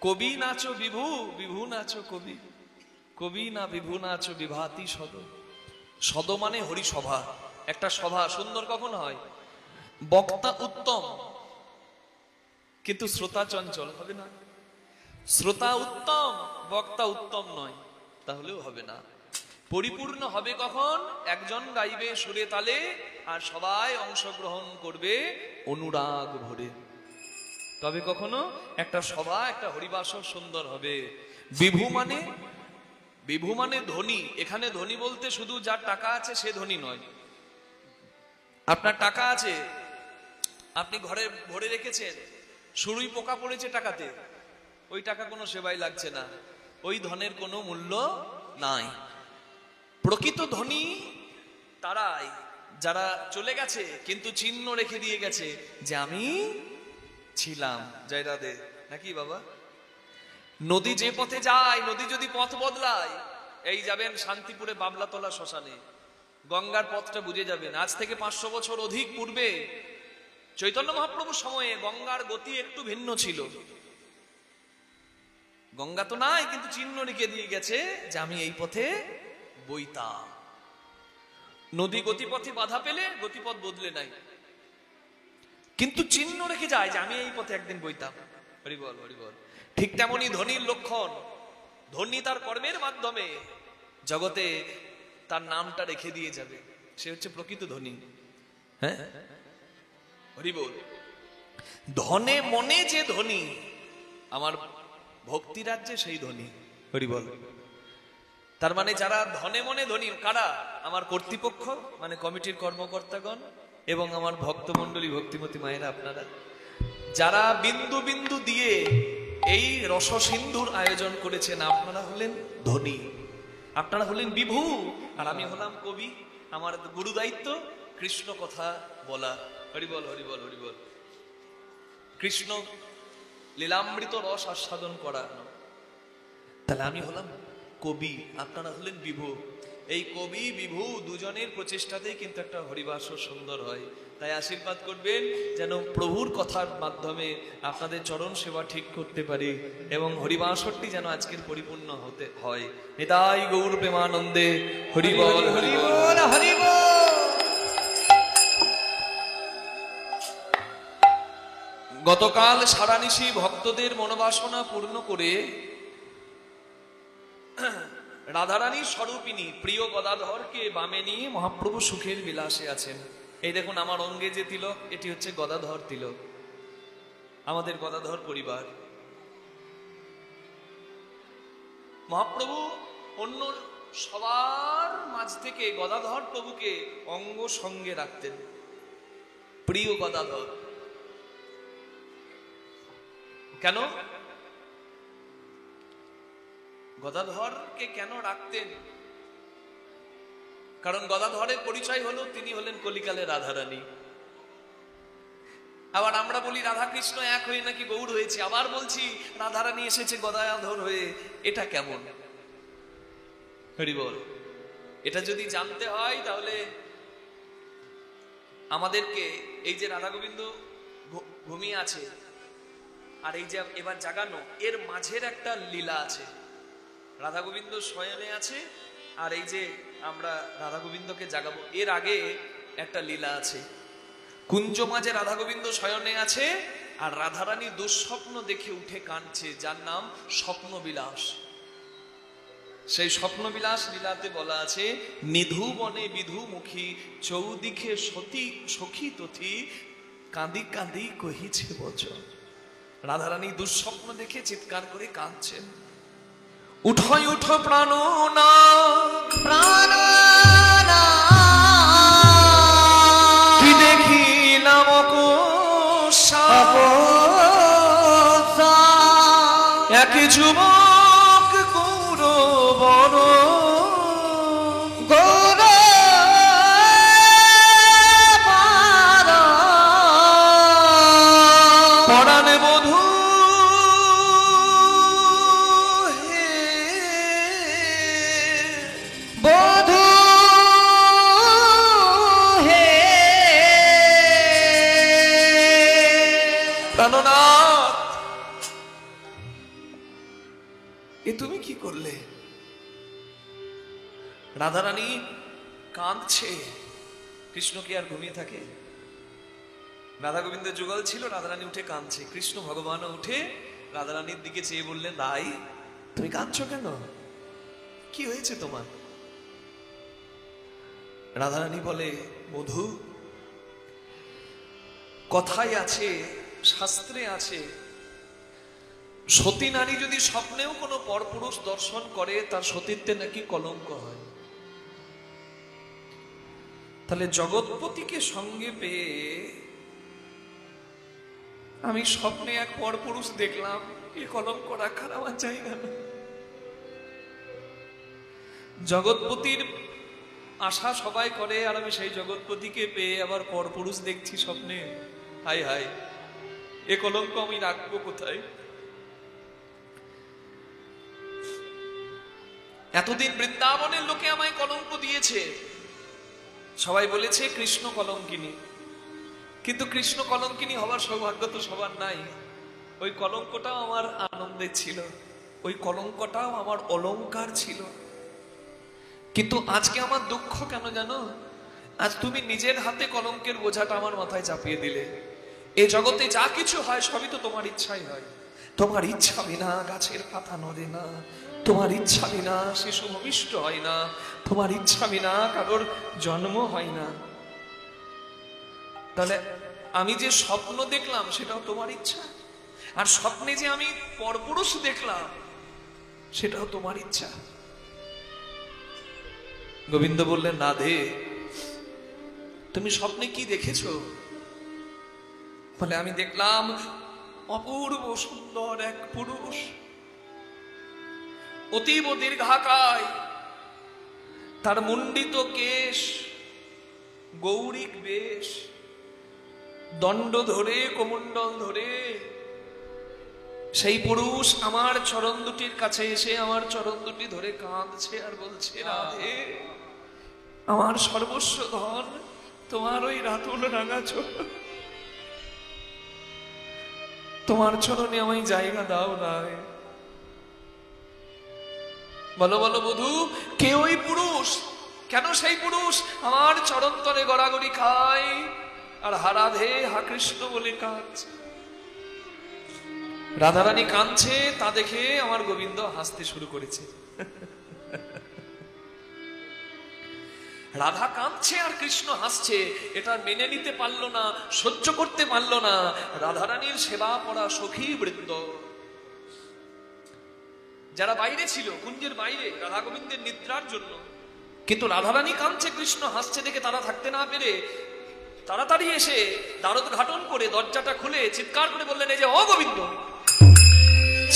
কবি নাচো বিভু, বিভু নাচো কবি। কবি না বিভু নাচো বিভাতি সদ। সদ মানে হরিসভা। একটা সভা সুন্দর কখন হয়? বক্তা উত্তম কিন্তু শ্রোতা চঞ্চল, হবে না। শ্রোতা উত্তম, বক্তা উত্তম নয়, তাহলেও হবে না। পরিপূর্ণ হবে কখন? একজন গাইবে সুরে তালে আর সবাই অংশগ্রহণ করবে অনুরাগ ভরে, তবে কখনো একটা সভা, একটা হরিবাসর সুন্দর হবে। বিভু মানে, বিভু মানে ধনী। এখানে ধনী বলতে শুধু যার টাকা আছে সে ধনী নয়। আপনার টাকা আছে, আপনি ঘরে ভরে রেখেছেন, শুরুই পোকা পড়েছে টাকাতে, ওই টাকা কোনো সেবাই লাগছে না, ওই ধনের কোনো মূল্য নাই। প্রকৃত ধনী তারাই যারা চলে গেছে কিন্তু চিহ্ন রেখে দিয়ে গেছে যে আমি ছিলাম। জয় রাধে, নাকি বাবা? নদী যে পথে যায়, নদী যদি পথ বদলায়, এই যাবেন শান্তিপুরে বাবলাতলা শ্মশানে, গঙ্গার পথটা বুঝে যাবেন। আজ থেকে 500 বছর অধিক পূর্বে চৈতন্য মহাপ্রভুর সময়ে গঙ্গার গতি একটু ভিন্ন ছিল। গঙ্গা তো নাই, কিন্তু চিহ্ন রেখে দিয়ে গেছে যে আমি এই পথে বইতাম। নদী গতিপথে বাধা পেলে গতিপথ বদলে নাই, কিন্তু চিহ্ন রেখে যায় যে আমি এই পথে একদিন বইতাম। হরি বল, হরি বল। ঠিক তেমনি ধনীর লক্ষণ, ধনী তার কর্মের মাধ্যমে জগতে তার নামটা রেখে দিয়ে যাবে, সে হচ্ছে প্রকৃত ধনী। হ্যাঁ, হরি বল। ধনে মনে যে ধনী, আমার ভক্তি রাজ্যে সেই ধনী। হরি বল। তার মানে যারা ধনে মনে ধনী কারা? আমার কর্তৃপক্ষ মানে কমিটির কর্মকর্তাগণ এবং আমার ভক্তমণ্ডলী, ভক্তিমতী মায়েরা, আপনারা যারা বিন্দু বিন্দু দিয়ে এই রস সিন্ধুর আয়োজন করেছেন, আপনারা হলেন ধনী, আপনারা হলেন বিভু, আর আমি হলাম কবি। আমার গুরু দায়িত্ব কৃষ্ণ কথা বলা। হরি বল, হরি বল, হরি বল। কৃষ্ণ লীলামৃত রস আস্বাদন করা। তাহলে আমি হলাম কবি, আপনারা হলেন বিভু। এই কবি বিভু দুজনের প্রচেষ্টাতেই কিন্তু একটা হরিবাসর সুন্দর হয়। তাই আশীর্বাদ করবেন যেন প্রভুর কথার মাধ্যমে আপনাদের চরণ সেবা ঠিক করতে পারি এবং হরিবাসরটি যেন আজকের পরিপূর্ণ হতে হয়। নিতাই গৌর প্রেমানন্দে হরি বল হরি বল হরি বল। গতকাল সারানিশি ভক্তদের মনোবাসনা পূর্ণ করে রাধারানীর স্বরূপিনী প্রিয় গদাধরকে বামে নিয়ে মহাপ্রভু সুখের বিলাসে আছেন। এই দেখুন আমার অঙ্গে যে তিলক, এটি হচ্ছে গদাধর তিলক, আমাদের গদাধর পরিবার। মহাপ্রভু অন্য সবার মাঝ থেকে গদাধর প্রভুকে অঙ্গ সঙ্গে রাখতেন। প্রিয় গদাধর কেন? গদাধরকে কেন রাখতেন? কারণ গদাধরের পরিচয় হলো তিনি হলেন কলিকালের রাধারানী। আবার আমরা বলি রাধা কৃষ্ণ এক হয়ে নাকি গৌর হয়েছে, আবার বলছি রাধারানী এসেছে গদাধর হয়ে। এটা কেমন? হরি বল। এটা যদি জানতে হয় তাহলে আমাদেরকে এই যে রাধা গোবিন্দ ঘুমিয়ে আছে আর এই যে এবার জাগানো, এর মাঝের একটা লীলা আছে। রাধা গোবিন্দ শয়নে আছে আর এই যে আমরা রাধা গোবিন্দকে জাগাবো, এর আগে একটা লীলা আছে। কুঞ্জ মাঝে রাধা গোবিন্দ শয়নে আছে আর রাধারানী দুঃস্বপ্ন দেখে উঠে কাঁদছে, যার নাম স্বপ্ন বিলাস। সেই স্বপ্ন বিলাস লীলাতে বলা আছে, নিধু বনে বিধু মুখী চৌদিকে সতী সখী তথি কাঁদি কাঁদি কহিছে বচন। রাধারানী দুঃস্বপ্ন দেখে চিৎকার করে কাঁদছেন। উঠয় উঠো প্রাণ না প্রাণ না, কি দেখিলাম এক যুবক গৌর বড় গৌর পরাণে বধূ প্রাণনাথ, এ তুমি কি করলে? রাধারানী কাঁদছে। কৃষ্ণ কি আর ঘুমিয়ে থাকে? রাধা গোবিন্দের যুগল ছিল, রাধারানী উঠে কাঁদছে। কৃষ্ণ ভগবানও উঠে রাধারানীর দিকে চেয়ে বললেন, রাই তুমি কাঁদছো কেন? কি হয়েছে তোমার? রাধারানী বলে, মধু, কথায় আছে, শাস্ত্রে আছে, সতী নারী যদি স্বপ্নেও কোনো পরপুরুষ দর্শন করে তার সতীত্বে নাকি কলঙ্ক হয়। তাহলে জগৎপতিকে সঙ্গে পেয়ে আমি স্বপ্নে এক পরপুরুষ দেখলাম, এই কলঙ্ক রাখার আমার জায়গা না। জগৎপতির আশা সবাই করে আর আমি সেই জগৎপতিকে পেয়ে আবার পরপুরুষ দেখছি স্বপ্নে। হাই হাই, এ কলঙ্ক আমি রাখবো কোথায়? এতদিন বৃন্দাবনের লোকে আমায় কলঙ্ক দিয়েছে, সবাই বলেছে কৃষ্ণ কলঙ্কিনী, কিন্তু কৃষ্ণ কলঙ্কিনী হবার সৌভাগ্য তো সবার নাই। ওই কলঙ্কটাও আমার আনন্দের ছিল, ওই কলঙ্কটাও আমার অলংকার ছিল। কিন্তু আজকে আমার দুঃখ কেন জানো? আজ তুমি নিজের হাতে কলঙ্কের বোঝাটা আমার মাথায় চাপিয়ে দিলে। এই জগতে যা কিছু হয় সবই তো তোমার ইচ্ছাই হয়। তোমার ইচ্ছা বিনা গাছের পাতা নড়ে না, তোমার ইচ্ছা বিনা শিশু ভূমিষ্ঠ হয় না, তোমার ইচ্ছা বিনা কারোর জন্ম হয় না। তাহলে আমি যে স্বপ্ন দেখলাম সেটাও তোমার ইচ্ছা, আর স্বপ্নে যে আমি পরপুরুষ দেখলাম সেটাও তোমার ইচ্ছা। গোবিন্দ বললেন, রাধে তুমি স্বপ্নে কি দেখেছো? বলে, আমি দেখলাম অপূর্ব সুন্দর এক পুরুষ, অতীব দীর্ঘাকায়, তার মুন্ডিত কেশ, গৌরিক বেশ, দণ্ড ধরে, কোমণ্ডল ধরে, সেই পুরুষ আমার চরণ দুটির কাছে এসে আমার চরণ দুটি ধরে কাঁদছে আর বলছে, রাধে আমার সর্বস্ব ধন তোমার ওই রাতুল রাঙা চরণ, তোমার চরণে আমায় জায়গা দাও রায়। বলো বলো বধূ, কে ওই পুরুষ? কেন সেই পুরুষ আমার চরণ তলে গড়াগড়ি খায় আর হা রাধে হা কৃষ্ণ বলে কাঁদছে? রাধারানী কাঁদছে, তা দেখে আমার গোবিন্দ হাসতে শুরু করেছে। রাধা কাঁদছে আর কৃষ্ণ হাসছে, এটা মেনে নিতে পারলো না, সহ্য করতে পারলো না রাধারানীর সেবা করা সখী বৃন্দ, যারা বাইরে ছিল, কুঞ্জের বাইরে রাধা গোবিন্দের নিদ্রার জন্য। কিন্তু রাধারানী কাঁদছে, কৃষ্ণ হাসছে দেখে তারা থাকতে না পেরে তাড়াতাড়ি এসে দ্বারোদ্ঘাটন করে দরজাটা খুলে চিৎকার করে বললেন, এই যে ও গোবিন্দ,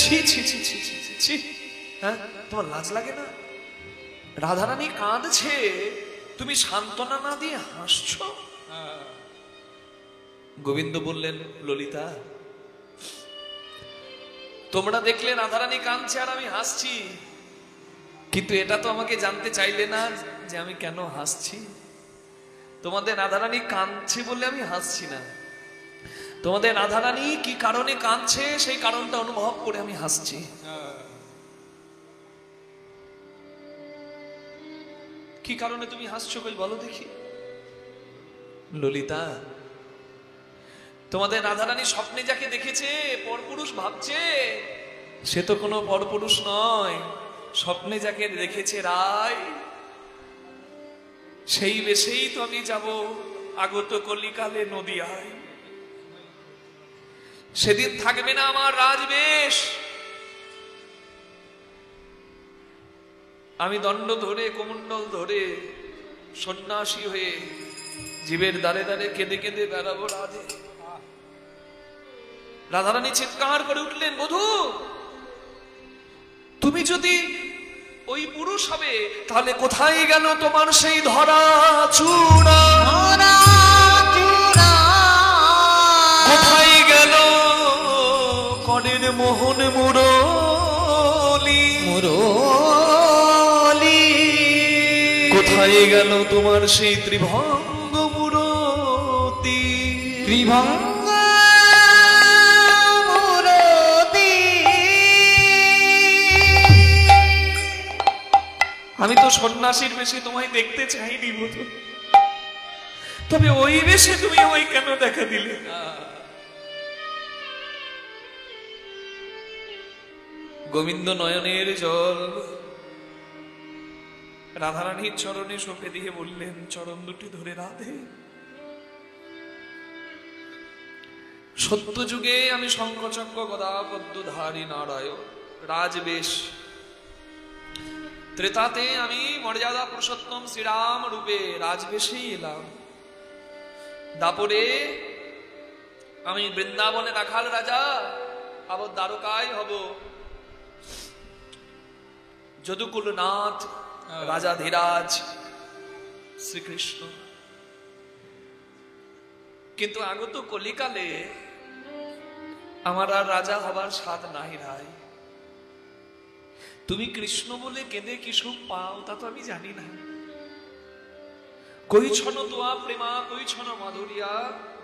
ছি ছি ছি ছি ছি ছি, হ্যাঁ তোমার লাজ লাগে না? রাধারানী কাঁদছে, তুমি সান্ত্বনা না দিয়ে হাসছো। গোবিন্দ বললেন, ললিতা তোমরা দেখলে রাধারানী কাঁদছে আর আমি হাসছি, কিন্তু এটা তো আমাকে জানতে চাইলে না যে আমি কেন হাসছি। তোমাদের রাধারানী কাঁদছে বলে আমি হাসছি না, তোমাদের রাধারানী কি কারণে কাঁদছে সেই কারণটা অনুভব করে আমি হাসছি। কি কারণে তুমি হাসছো বলো দেখি? ললিতা, তোমাদের রাধারানী স্বপ্নে যাকে দেখেছে পরপুরুষ ভাবছে, সে তো কোনো পরপুরুষ নয়। স্বপ্নে যাকে দেখেছে রায়, সেই বেশেই তো আমি যাব আগত কলিকালে নদিয়ায়। সেদিন থাকবে না আমার রাজবেশ, আমি দণ্ড ধরে কমণ্ডল ধরে সন্ন্যাসী হয়ে জীবের দ্বারে দ্বারে কেঁদে কেঁদে বেড়াবো রাধে। রাধারানী চিৎকার করে উঠলেন, বধূ তুমি যদি ওই পুরুষ হবে তাহলে কোথায় গেল তোমার সেই ধরা চূড়া? কোথায় গেল কনের মোহন মুরলি? কোথায় গেল তোমার সেই ত্রিভঙ্গ মূরতি? আমি তো সন্ন্যাসীর বেশে তোমায় দেখতে চাইনি বধূ, তবে ওই বেশে তুমি ওই কেন দেখা দিলে? গোবিন্দ নয়নের জল রাধারানীর চরণে সঁপে দিয়ে বললেন, চরণ দুটি ধরে রাধে, সত্য যুগে আমি শঙ্খচক্র গদা পদ্মধারী নারায়ণ রাজবেশ, ত্রেতাতে আমি মর্যাদা পুরুষোত্তম শ্রীরাম রূপে রাজবেশেই এলাম, দাপরে আমি বৃন্দাবনে রাখাল রাজা, আবার দ্বারকায় হব যদুকুলনাথ রাজা ধীরাজ শ্রীকৃষ্ণ। কিন্তু আগত কলিকালে আমার আর রাজা হবার স্বাদ নাই রায়। তুমি কৃষ্ণ বলে কেঁদে কি সুখ পাও তা তো আমি জানি না। কই ছন তোয়া প্রেমা, কই ছন মাধুরিয়া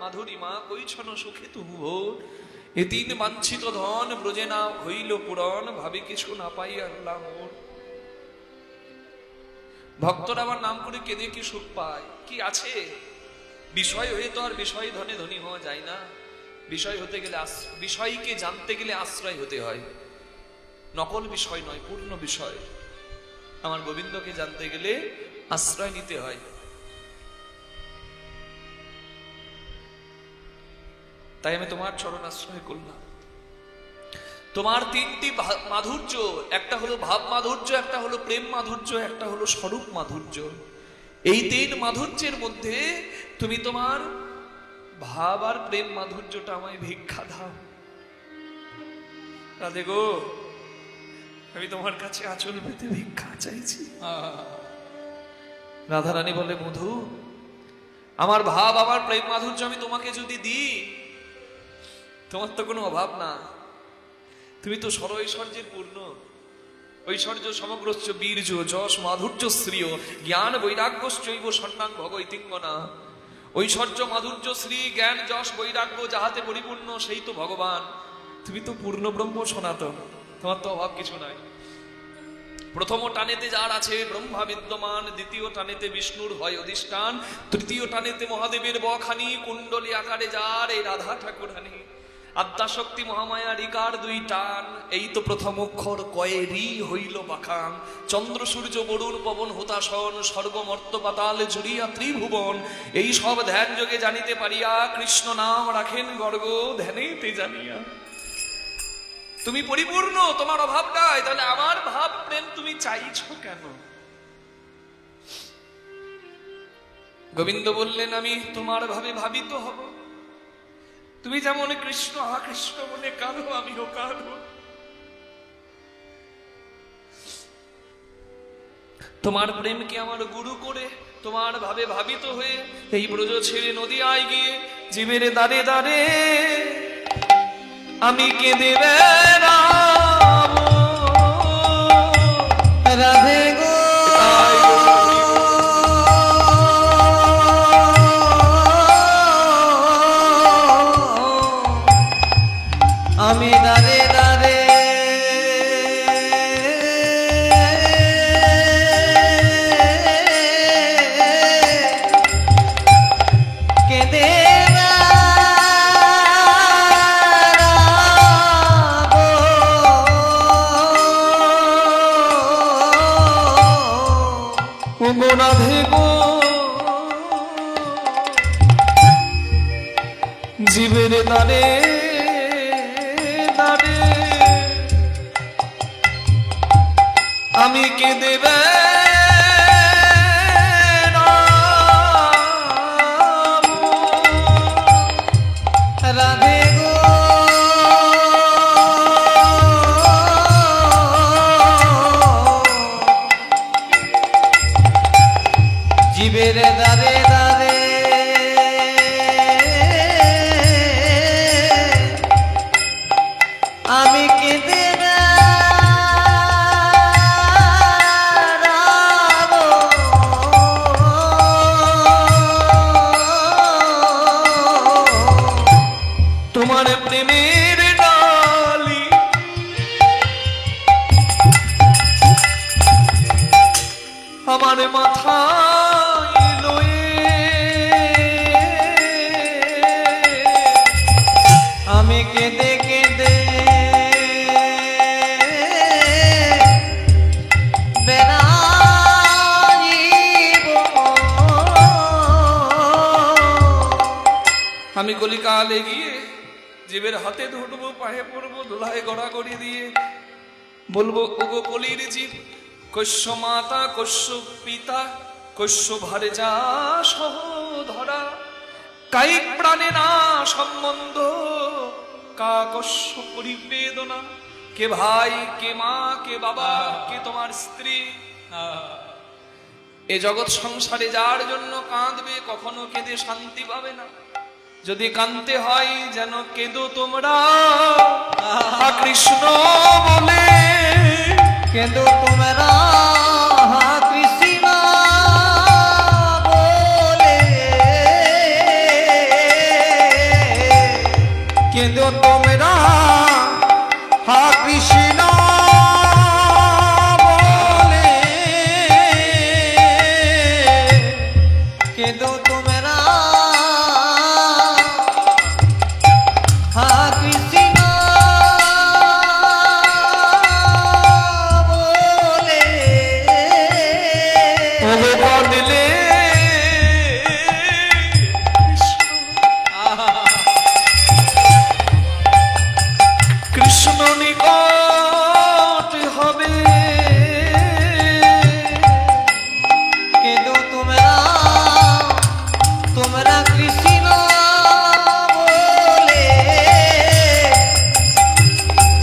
মাধুরিমা, কই ছন সুখে তুহু ভোর, এ তিন বাঞ্ছিত ধন ব্রজে না হইল পূরণ, ভাবি কিছু না পাই আল্লাহ মোর। ভক্তরা আমার নাম করে কেঁদে কি সুখ পায়? কি আছে? বিষয় হয়ে তো আর বিষয় ধনে ধনী হওয়া যায় না। বিষয় হতে গেলে বিষয়কে জানতে গেলে আশ্রয় হতে হয়, নকল বিষয় নয়, পূর্ণ বিষয়। আমার গোবিন্দকে জানতে গেলে আশ্রয় নিতে হয়। তাই আমি তোমার চরণ আশ্রয় করলাম। তোমার তিনটি মাধুর্য, একটা হলো ভাব মাধুর্য, একটা হলো প্রেম মাধুর্য, একটা হলো স্বরূপ মাধুর্য। এই তিন মাধুর্যের মধ্যে তুমি তোমার ভাব আর প্রেম মাধুর্যটা আমায় ভিক্ষা দাও। রাধে গো, আমি তোমার কাছে আঁচল পেতে ভিক্ষা চাইছি। রাধারানী বলে, মধু আমার ভাব আমার প্রেম মাধুর্য আমি তোমাকে যদি দিই, তোমার তো কোনো অভাব না। তুমি তো সরৈশ্বর্যের পূর্ণ। ঐশ্বর্য সমগ্রস্য বীর্য যশ মাধুর্য শ্রিয় জ্ঞান বৈরাগ্যশ্চৈব সন্ন্যাং ভগৈতিঙ্গনা। ঐশ্বর্য মাধুর্য শ্রী জ্ঞান যশ বৈরাগ্য যাহাতে পরিপূর্ণ সেই তো ভগবান। তুমি তো পূর্ণ ব্রহ্ম সনাতন, তোমার তো অভাব কিছু নাই। প্রথম টানেতে যার আছে ব্রহ্মা বিদ্যমান, দ্বিতীয় টানেতে বিষ্ণুর হয় অধিষ্ঠান, তৃতীয় টানেতে মহাদেবের বখানি, কুণ্ডলী আকারে যার এই রাধা ঠাকুরানী। আদ্যাশক্তি মহামায়া রিকার দুই টান, এই তো প্রথম অক্ষর কয়ে রি হইল বাখান। চন্দ্র সূর্য বরুণ পবন হুতাসন, স্বর্গমর্ত পাতাল জুড়িয়া ত্রিভুবন। এই সব ধ্যান যোগে জানিতে পারিয়া, কৃষ্ণ নাম রাখেন গর্গ ধ্যানেতে জানিয়া। তুমি পরিপূর্ণ, তোমার অভাব নাই, তাহলে আমার ভাব প্রেম তুমি চাইছো কেন? গোবিন্দ বললেন আমি তোমার ভাবে ভাবিত হব। তুমি যেমন কৃষ্ণ কৃষ্ণ বলে কাঁদো, আমিও কাঁদো। তোমার প্রেমকে আমার গুরু করে তোমার ভাবে ভাবিত হয়ে এই ব্রজ ছেড়ে নদীয়ায় গিয়ে জীবের দাঁড়ে দাঁড়ে আমি কেঁদে বেড়াবো। রাধে গো আমি দাঁড়ে দাঁড়ে কেঁদে রাধে গো জীবের দাঁড়ে দাঁড়ে আমি কেঁদে রাধে গো জীবের দাঁড়ে দাঁড়ে আমি কেঁদে তোমার প্রেমের ডালি আমার মাথায় লয়ে আমি কেঁদে কেঁদে আমি কলিকালে গিয়ে জীবের হাতে ধরবো, পায়ে পড়বো, দোলায় গড়াগড়ি দিয়ে বলবো ওগো কলির জীব, কস্য মাতা কস্য পিতা কস্য ভারে যা সহধরা, কায়িক প্রাণে না সম্বন্ধ কা কস্য পরিবেদনা। কে ভাই, কে মা, কে বাবা, কে তোমার স্ত্রী, এ জগৎ সংসারে যার জন্য কাঁদবে কখনো কেঁদে শান্তি পাবে না। যদি কাঁদতে হয় যেন কেঁদো তোমরা কৃষ্ণ বলে, কেঁদো তোমরা কৃষ্ণ বলে, কেঁদো তোমরা কৃষ্ণ বলে, কেঁদো তোমরা কৃষ্ণ নিকট হবে, কেঁদো তোমরা তোমরা কৃষ্ণ বলে,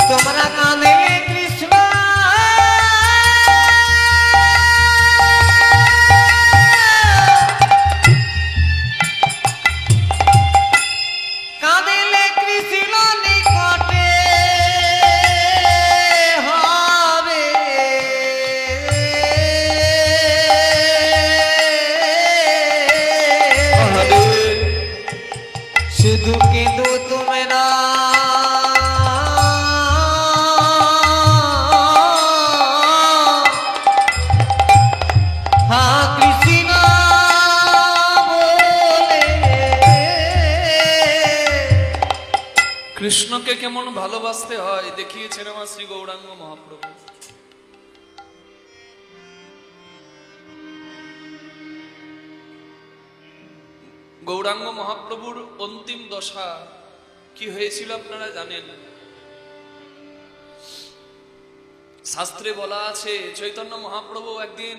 তোমরা কাঁদে কৃষ্ণ কাঁদিলে কৃষ্ণ নিকটে কৃষ্ণকে কেমন ভালোবাসতে হয় দেখিয়েছেন আমার শ্রী গৌরাঙ্গ মহাপ্রভু। গৌরাঙ্গ মহাপ্রভুর অন্তিম দশা কি হয়েছিল আপনারা জানেন। শাস্ত্রে বলা আছে চৈতন্য মহাপ্রভু একদিন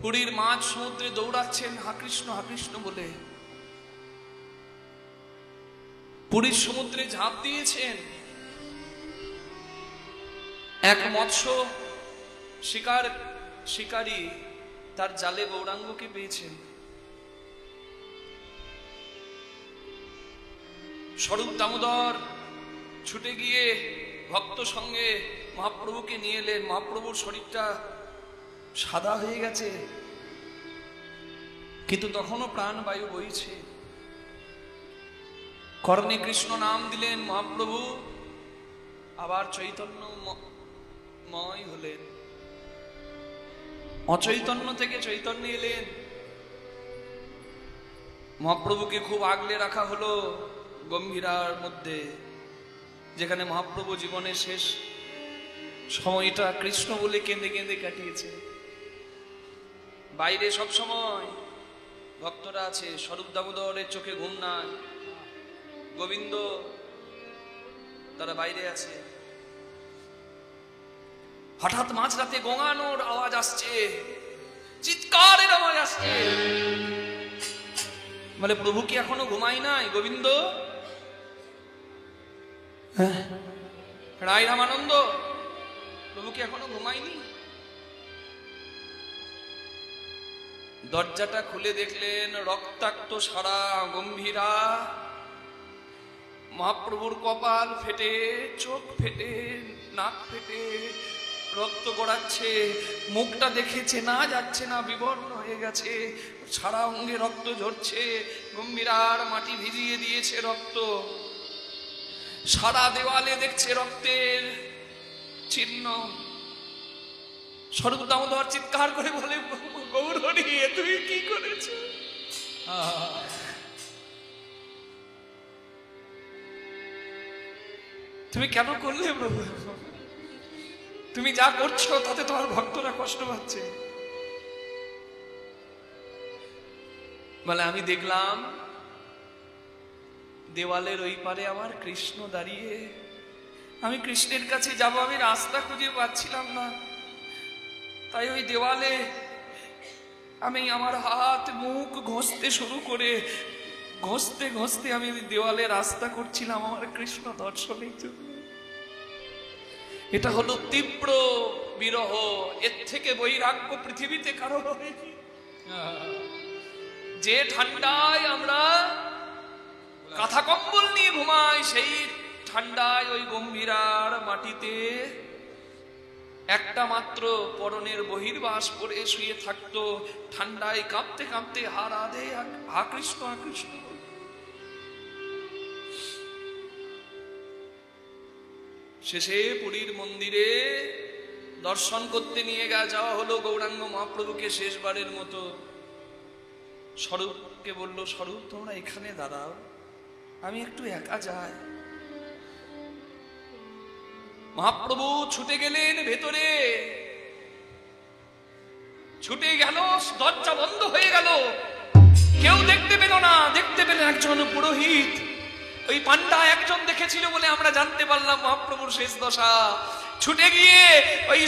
পুরীর মাঝ সমুদ্রে দৌড়াচ্ছেন হা কৃষ্ণ বলে, পুরীর সমুদ্রে ঝাঁপ দিয়েছেন। এক মৎস্য শিকারী তার জালে গৌরাঙ্গকে পেয়েছেন। স্বরূপ দামোদর ছুটে গিয়ে ভক্ত সঙ্গে মহাপ্রভুকে নিয়ে এলেন। মহাপ্রভুর শরীরটা সাদা হয়ে গেছে, কিন্তু তখনও প্রাণবায়ু বইছে। কর্ণে কৃষ্ণ নাম দিলেন মহাপ্রভু, আবার চৈতন্যময় হলেন। অচৈতন্য থেকে চৈতন্য এলেন। মহাপ্রভুকে খুব আগলে রাখা হলো গম্ভীরার মধ্যে, যেখানে মহাপ্রভু জীবনের শেষ সময়টা কৃষ্ণ বলে কেঁদে কেঁদে কাটিয়েছে। বাইরে সব সময় ভক্তরা আছে, স্বরূপ দামোদরের চোখে ঘুম নাই, গোবিন্দ তারা বাইরে আছে। হঠাৎ মাঝরাতে গঙ্গানোর আওয়াজ আসছে, চিৎকারের আওয়াজ আসছে। বলে প্রভু কি এখনো ঘুমাই নাই? গোবিন্দ, রায় রামানন্দ, প্রভু কি এখনো ঘুমায়নি? দরজাটা খুলে দেখলেন রক্তাক্ত সারা গম্ভীরা। মহাপ্রভুর কপাল ফেটে, চোখ ফেটে, নাক ফেটে রক্ত গড়াচ্ছে। মুখটা দেখে চেনা যাচ্ছে না, বিবর্ণ হয়ে গেছে, সারা অঙ্গে রক্ত ঝরছে। গম্ভীরার মাটি ভিজিয়ে দিয়েছে রক্ত, সারা দেওয়ালে দেখছে রক্তের চিহ্ন। স্বরূপ দামোদর চিৎকার করে বলে, গৌরহরি তুই কি করেছ? তুমি কেন করলে প্রভু? তুমি যা করছো তাতে তোমার ভক্তরা কষ্ট পাচ্ছে। বলে আমি দেখলাম দেওয়ালের ওই পারে আমার কৃষ্ণ দাঁড়িয়ে, আমি কৃষ্ণের কাছে যাব, আমি রাস্তা খুঁজে পাচ্ছিলাম না। তাই ওই দেওয়ালে আমি আমার হাত মুখ ঘষতে শুরু করে, ঘষতে ঘষতে আমি দেওয়ালে রাস্তা করছিলাম আমার কৃষ্ণ দর্শনের জন্য। এটা হলো তীব্র বিরহ, এর থেকে বৈরাগ্য পৃথিবীতে কারো হয়নি। যে ঠান্ডায় আমরা কাঁথা কম্বল নিয়ে ঘুমাই, সেই ঠান্ডায় ওই গম্ভীরার মাটিতে একটা মাত্র পরনের বহির্বাস পরে শুয়ে থাকতো। ঠান্ডায় কাঁপতে কাঁপতে হা রাধে, হা কৃষ্ণ, হা কৃষ্ণ। শেষে পুরীর মন্দিরে দর্শন করতে নিয়ে যাওয়া হলো গৌরাঙ্গ মহাপ্রভুকে শেষবারের মতো। স্বরূপকে বলল, স্বরূপ তোমরা এখানে দাঁড়াও, আমি একটু একা যাই। মহাপ্রভু ছুটে গেলেন ভেতরে, ছুটে গেল, দরজা বন্ধ হয়ে গেল, কেউ দেখতে পেল না। দেখতে পেলেন একজন পুরোহিত। ওই পান্ডা একজন দেখেছিল বলে আমরা জানতে পারলাম মহাপ্রভুর শেষ দশা। ছুটে গিয়ে ওই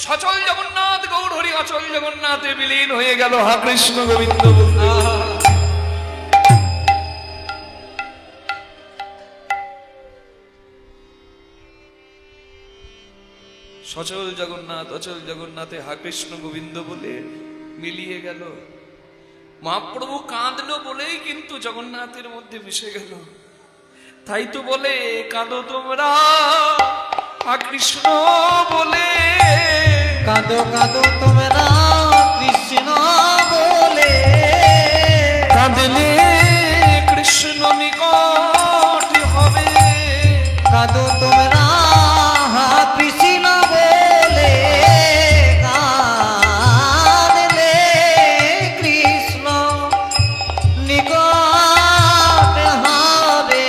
সচল জগন্নাথ গৌরহরি অচল জগন্নাথে বিলীন হয়ে গেল। হা কৃষ্ণ গোবিন্দ বলতে সচল জগন্নাথ অচল জগন্নাথে হা কৃষ্ণ গোবিন্দ বলে মিলিয়ে গেল। মহাপ্রভু কাঁদলো বলেই কিন্তু জগন্নাথের মধ্যে মিশে গেল। তাই তো বলে কাঁদো তোমরা হা কৃষ্ণ বলে, কাঁদো কাঁদো তোমরা কৃষ্ণ বলে, কাঁদলে কৃষ্ণ নিকট হবে। কাঁদো তোমরা হা কৃষ্ণ বলে, কাঁদলে কৃষ্ণ নিকট হবে।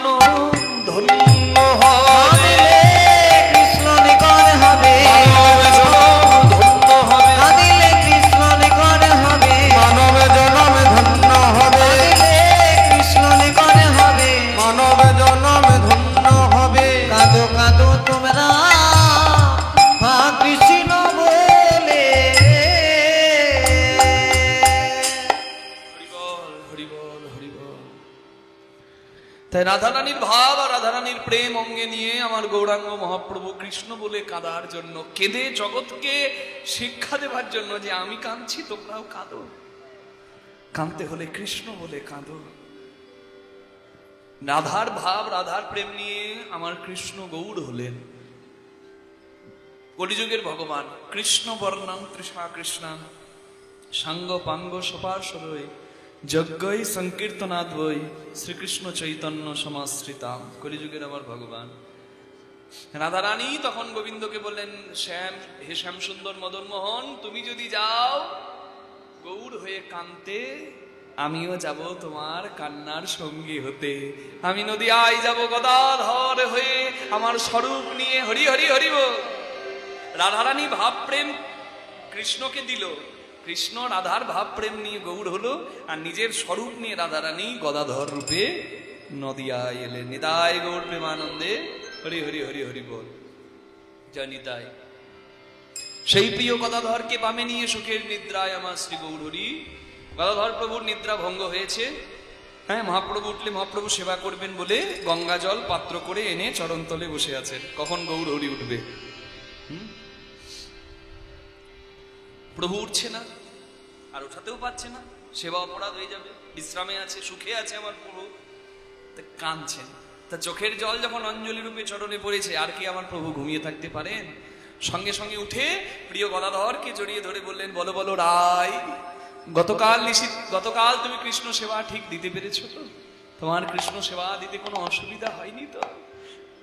জন ধন্য হবে, কৃষ্ণ নিকট হবে, মানব জনম ধন্য হবে, কাঁদিলে কৃষ্ণ নিকট হবে, মানব জনম ধন্য হবে, কাঁদিলে কৃষ্ণ নিকট হবে, মানব জনম ধন্য হবে। কাঁদো কাঁদো তোমরা হা কৃষ্ণ বলে। হরিবল হরিবল হরিবল। তাই রাধারানীর ভাব আর রাধারানীর প্রেম অঙ্গে নিয়ে আমার গৌরাঙ্গ মহাপ্রভু কৃষ্ণ বলে কাঁদার জন্য, কেঁদে জগৎকে শিক্ষা দেবার জন্য যে আমি কাঁদছি তোমরাও কাঁদো, কাঁদতে হলে কৃষ্ণ বলে কাঁদো। রাধার ভাব রাধার প্রেম নিয়ে আমার কৃষ্ণ গৌর হলেন, কলিযুগের ভগবান। কৃষ্ণ বর্ণাম তৃষা কৃষ্ণা সাঙ্গ পাঙ্গ সপার্শ্বরয় যজ্ঞই সংকীর্তনাদ বই শ্রীকৃষ্ণ চৈতন্য সমাশ্রিতাম। কলিযুগের আমার ভগবান। রাধারানী তখন গোবিন্দকে বললেন, শ্যাম, হে শ্যাম সুন্দর মদন মোহন, তুমি যদি যাও গৌর হয়ে কাঁদতে, আমিও যাব তোমার কান্নার সঙ্গী হতে। আমি নদিয়ায় যাব গদাধর হয়ে আমার স্বরূপ নিয়ে। হরি হরি হরি বল। রাধারানী ভাব প্রেম কৃষ্ণকে দিল, কৃষ্ণ রাধার ভাব প্রেম নিয়ে গৌর হলো, আর নিজের স্বরূপ নিয়ে রাধারানী গদাধর রূপে নদিয়ায় এলেন। নিতাই গৌর প্রেমানন্দে হরি হরি হরি হরি বল। জয় নিতাই। সেই প্রিয় গদাধরকে বামে নিয়ে সুখের নিদ্রায় আমার শ্রী গৌর হরি। গদাধর প্রভুর নিদ্রা ভঙ্গ হয়েছে। হ্যাঁ, মহাপ্রভু উঠলে মহাপ্রভু সেবা করবেন বলে গঙ্গা জল পাত্র করে এনে চরণতলে বসে আছেন। কখন গৌর হরি উঠবে? প্রভু উঠছে না, আর উঠাতেও পারছে না, সেবা অপরাধ হয়ে যাবে। বিশ্রামে আছে, সুখে আছে আমার প্রভু, কাঁদছেন। তা চোখের জল যখন অঞ্জলি রূপে চরণে পড়েছে, আর কি আমার প্রভু ঘুমিয়ে থাকতে পারেন? সঙ্গে সঙ্গে উঠে প্রিয় গদাধরকে জড়িয়ে ধরে বললেন, বলো বলো রায়, গতকাল তুমি কৃষ্ণ সেবা ঠিক দিতে পেরেছো তো? তোমার কৃষ্ণ সেবা দিতে কোনো অসুবিধা হয়নি তো?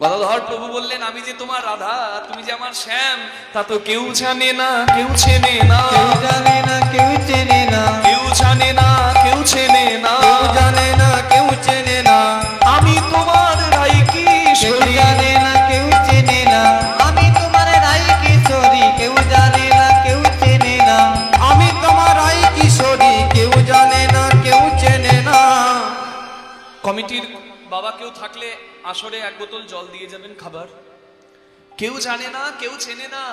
গদাধর প্রভু বললেন, আমি যে তোমার রাধা, তুমি যে আমার শ্যাম, তা তো কেউ জানে না, কেউ চেনে না, কেউ জানে না, কেউ চেনে না, কেউ জানে না, কেউ চেনে না, কেউ জানে না, কেউ চেনে না। আমি তোমার রাই কেউ কিশোরী, জানে না, কেউ চেনে না, আমি তোমার রাই কিশোরী, কেউ জানে না, কেউ চেনে না, আমি তোমার আই কিশোরী, কেউ জানে না, কেউ চেনে না। কমিটির বাবা কেউ থাকলে আসরে এক বোতল জল দিয়ে যাবেন খাবার। কেউ জানে না, কেউ চেনে না,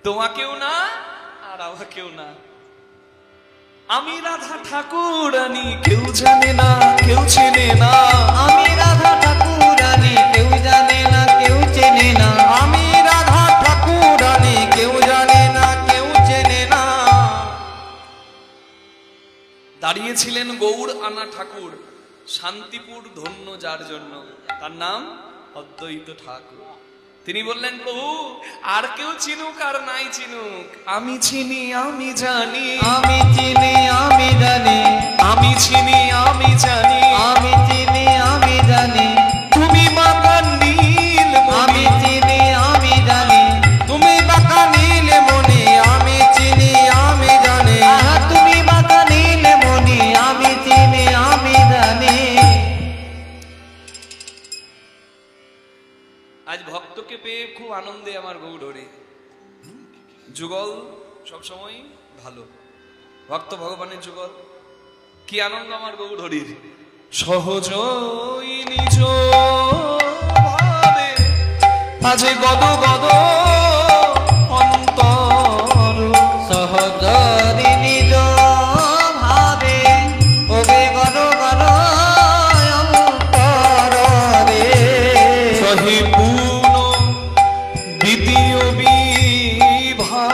তোমাকেও না আর আমাকেও না। আমি রাধা ঠাকুরানী, কেউ জানে না, কেউ চেনে না, আমি রাধা ঠাকুরানী, কেউ জানে না, কেউ চেনে না, আমি রাধা ঠাকুরানী, কেউ জানে না, কেউ চেনে না। দাঁড়িয়েছিলেন গৌর আনা ঠাকুর, শান্তিপুর ধন্য যার জন্য, তার নাম অদ্বৈত ঠাকুর। তিনি বললেন, প্রভু আর কেউ চিনুক আর নাই চিনুক, আমি চিনি, আমি জানি, আমি চিনি, আমি জানি, আমি চিনি, আমি জানি, আমি চিনি, আমি জানি, তুমি মাতা নীল আমি মণি, চিনি, আমি জানি, তুমি বাঁকা নীল মণি, আমি চিনি, আমি জানি। আহা তুমি বাঁকা নীল মণি, আমি চিনি, আমি জানি। আজ ভক্তকে পেয়ে খুব আনন্দে আমার গৌর হরি। যুগল সবসময় ভালো, ভক্ত ভগবানের যুগল, কি আনন্দ আমার গৌর হরির। সহজই নিজ ভাবে আজে গদ গদ অন্তর, সহজরি নিজ ভাবে ওবে গর গর অন্তর রে। সহি পূর্ণ দ্বিতীয় বিভা,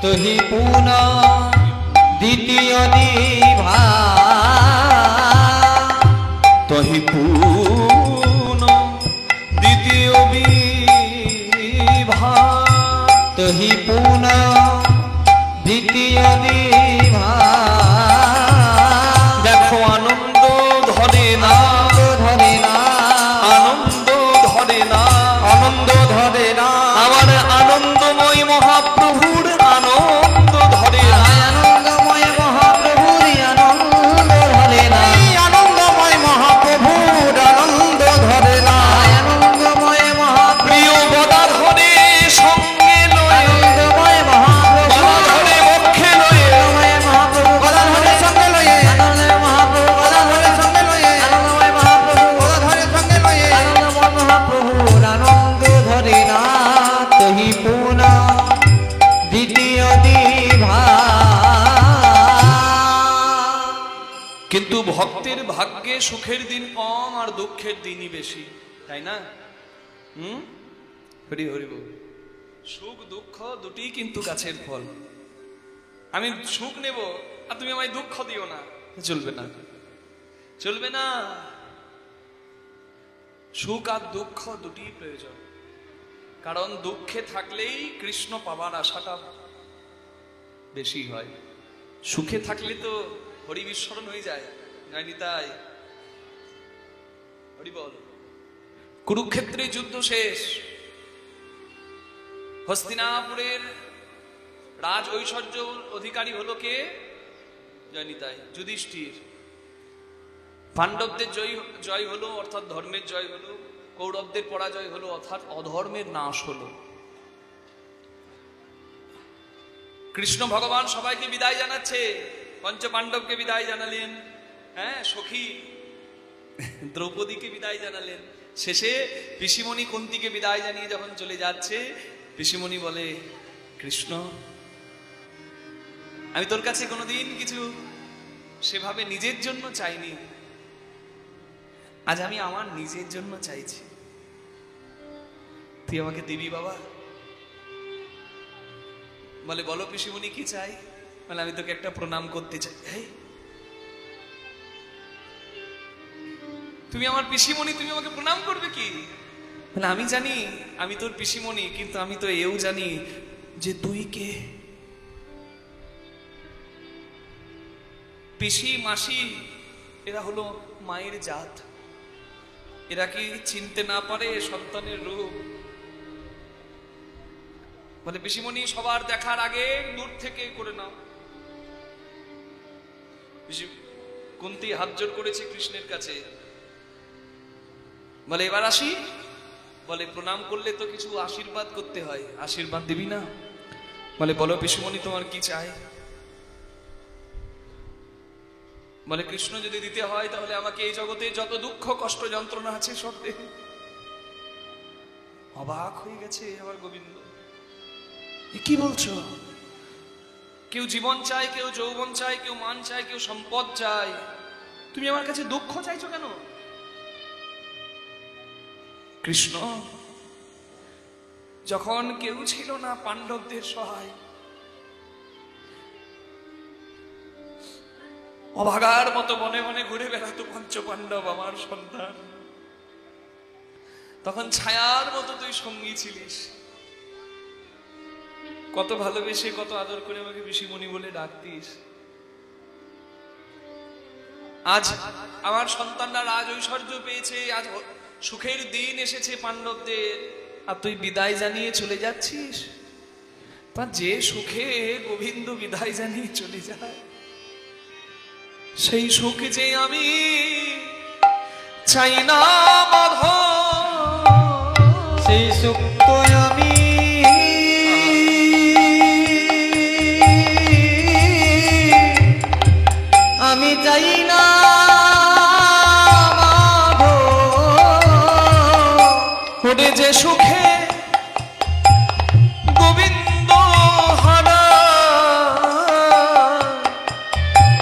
তুহি পুনঃ দ্বিতীয় নিভা, তহি পূর্ণ দ্বিতীয় বিভা। কিন্তু ভক্তের ভাগ্যে সুখের দিন কম আর দুঃখের দিনই বেশি, তাই না? হরি হরি বল। সুখ দুঃখ দুটি কিন্তু গাছের ফল। আমি সুখ নেব আর তুমি আমায় দুঃখ দিও না, চলবে না, চলবে না। সুখ আর দুঃখ দুটি প্রয়োজন, কারণ দুঃখে থাকলেই কৃষ্ণ পাবার আশাটা বেশি হয়, সুখে থাকলে তো হরি বিস্মরণ হয়ে যায়। জানি তাই হরি বল। কুরুক্ষেত্রে যুদ্ধ শেষ, হস্তিনাপুরের রাজ ঐশ্বর্য অধিকারী হলো কে? জানি তাই যুধিষ্ঠির। পাণ্ডবদের জয় হলো, অর্থাৎ ধর্মের জয় হলো। কৌরবদের পরাজয় হলো, অর্থাৎ অধর্মের নাশ হলো। কৃষ্ণ ভগবান সবাইকে বিদায় জানাচ্ছে। পঞ্চ পাণ্ডবকে বিদায় জানালেন, হ্যাঁ, সখী দ্রৌপদীকে বিদায় জানালেন। শেষে পিসিমণি কুন্তিকে বিদায় জানিয়ে যখন চলে যাচ্ছে, পিসিমণি বলে, কৃষ্ণ, আমি তোর কাছে কোনোদিন কিছু সেভাবে নিজের জন্য চাইনি, আজ আমি আমার নিজের জন্য চাইছি, তুই আমাকে দিবি বাবা? বলে, বলো পিসিমণি কি চাই? বলে, আমি তোকে একটা প্রণাম করতে চাই। তুমি আমার পিসিমণি, তুমি আমাকে প্রণাম করবে কি? বলে, আমি জানি আমি তোর পিসিমণি, কিন্তু আমি তো এও জানি যে তুই কে। পিসি মাসি এরা হলো মায়ের জাত, এরা কি চিনতে না পারে সন্তানের রূপ? বলে, পিসিমণি সবার দেখার আগে দূর থেকে করে নাও। কুন্তি হাত জোড় করেছে কৃষ্ণের কাছে, বলে, এবার আসি? বলে, প্রণাম করলে তো কিছু আশীর্বাদ করতে হয়, আশীর্বাদ দিবি না? বলে, বলো পিসিমণি তোমার কি চাই? বলে, কৃষ্ণ যদি দিতে হয় তাহলে আমাকে এই জগতে যত দুঃখ কষ্ট যন্ত্রণা আছে সব দে। অবাক হয়ে গেছে আমার গোবিন্দ, কি বলছো? কেউ জীবন চায়, কেউ যৌবন চায়, কেউ মান চায়, কেউ সম্পদ চায়, তুমি আমার কাছে দুঃখ চাইছো কেন? কৃষ্ণ, যখন কেউ ছিল না পাণ্ডবদের সহায়, অভাগার মতো বনে বনে ঘুরে বেড়াতো পঞ্চ পাণ্ডব আমার সন্তান, তখন ছায়ার মতো তুই সঙ্গী ছিলিস, কত ভালোবেসে কত আদর করে আমাকে পিসিমণি বলে ডাকতিস। আজ আমার সন্তানরা রাজ ঐশ্বর্য পেয়েছে, আজ সুখের দিন এসেছে পাণ্ডবদের, আর তুই বিদায় জানিয়ে চলে যাচ্ছিস। তা যে সুখে গোবিন্দ বিদায় জানিয়ে চলে যায়, সেই সুখে যে আমি চাই না মাধব, সেই সুখ তো আমি চাই না মাধব। ওরে যে সুখে গোবিন্দ হারা,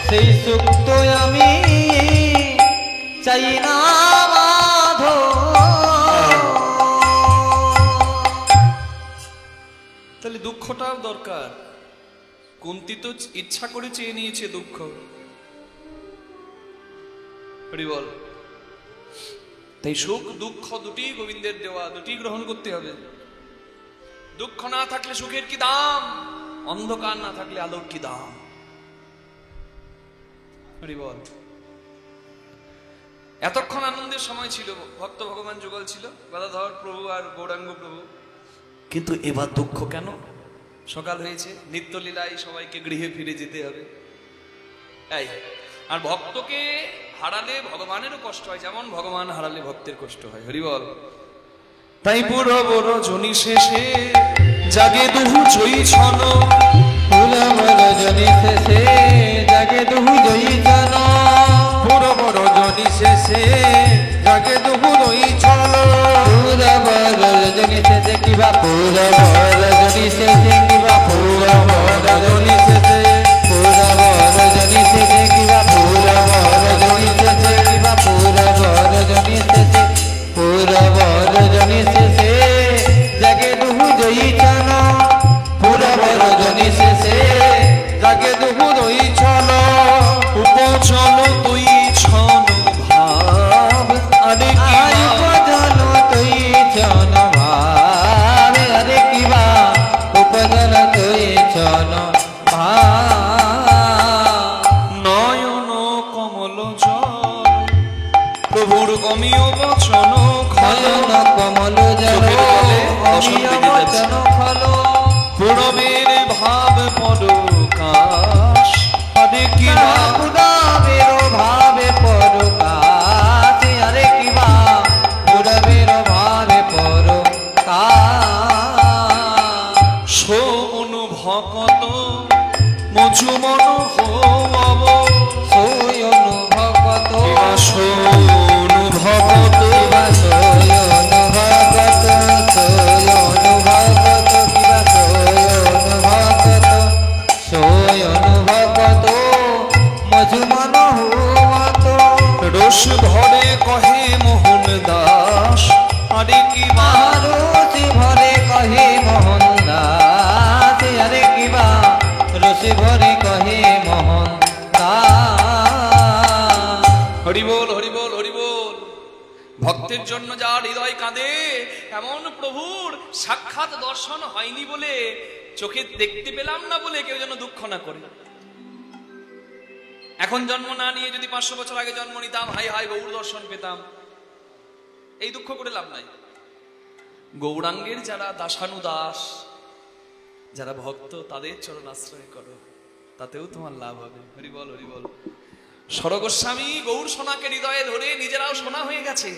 সেই সুখ তো আমি চাই না মাধব। তাহলে দুঃখটাও দরকার। কুন্তি তো ইচ্ছা করে চেয়ে নিয়েছে দুঃখ, বল। তাই সুখ দুঃখ দুটি গোবিন্দের দেওয়া, দুটি গ্রহণ করতে হবে। দুঃখ না থাকলে সুখের কি দাম, অন্ধকার না থাকলে আলোর কি দাম। বল। এতক্ষণ আনন্দের সময় ছিল, ভক্ত ভগবান যুগল ছিল, গদাধর প্রভু আর গৌরাঙ্গ প্রভু, কিন্তু এবার দুঃখ কেন? সকাল হয়েছে, নিত্যলীলায় সবাইকে গৃহে ফিরে যেতে হবে। এই আর ভক্তকে হারালে ভগবানেরও কষ্ট হয়, যেমন ভগবান হারালে ভক্তের কষ্ট হয়। হরি বল। তাই পুরো বড় জনি শেষে জাগে দুহু জয়ী ছন, পুরো বড় জনি শেষে জাগে দুহু জয়ী ছন, পুরো বড় জনি শেষে জাগে দুহু জয়ী ছন, পুরো বড় জনি শেষে কিবা পুরো বড় জনি শেষে কিবা পুরো বড় জনি শেষে পুরো বড় জনি শেষে কিবা পুরো বড় ভাব পরকাশ হরে কি গুরবের ভাবে পরকাশ আরে কিবা গুরবের ভাবে পরকাশ সো অনুভকত মজু মন হব সোয় অনুভগত সো অনুভকত কিবা সোয় অনুভগত সোয় অনুভগত কিবা সোয় অনুভগত মজুমন হুমত রস ভরে কহে মোহন দাস আরে কি রসি ভরে কহে মোহন দাস আরে কিবা রসি ভরে কহে মোহন দাস হরি বল হরি বল হরি বল। ভক্তের জন্য যার হৃদয় কাঁদে এমন প্রভুর সাক্ষাৎ দর্শন হয়নি বলে, চোখে দেখতে পেলাম না বলে কেউ যেন দুঃখ না করে। এখন জন্ম না নিয়ে যদি 500 বছর আগে জন্ম নিতাম, হাই হাই গৌর দর্শন পেতাম, এই দুঃখ করে লাভ নাই। গৌরাঙ্গের যারা দাসানুদাস, যারা ভক্ত, তাদের চরণ আশ্রয় করো, তাতেও তোমার লাভ হবে। হরি বল হরি বল। সরগোস্বামী গৌর সোনাকে হৃদয়ে ধরে নিজেরাও সোনা হয়ে গেছে,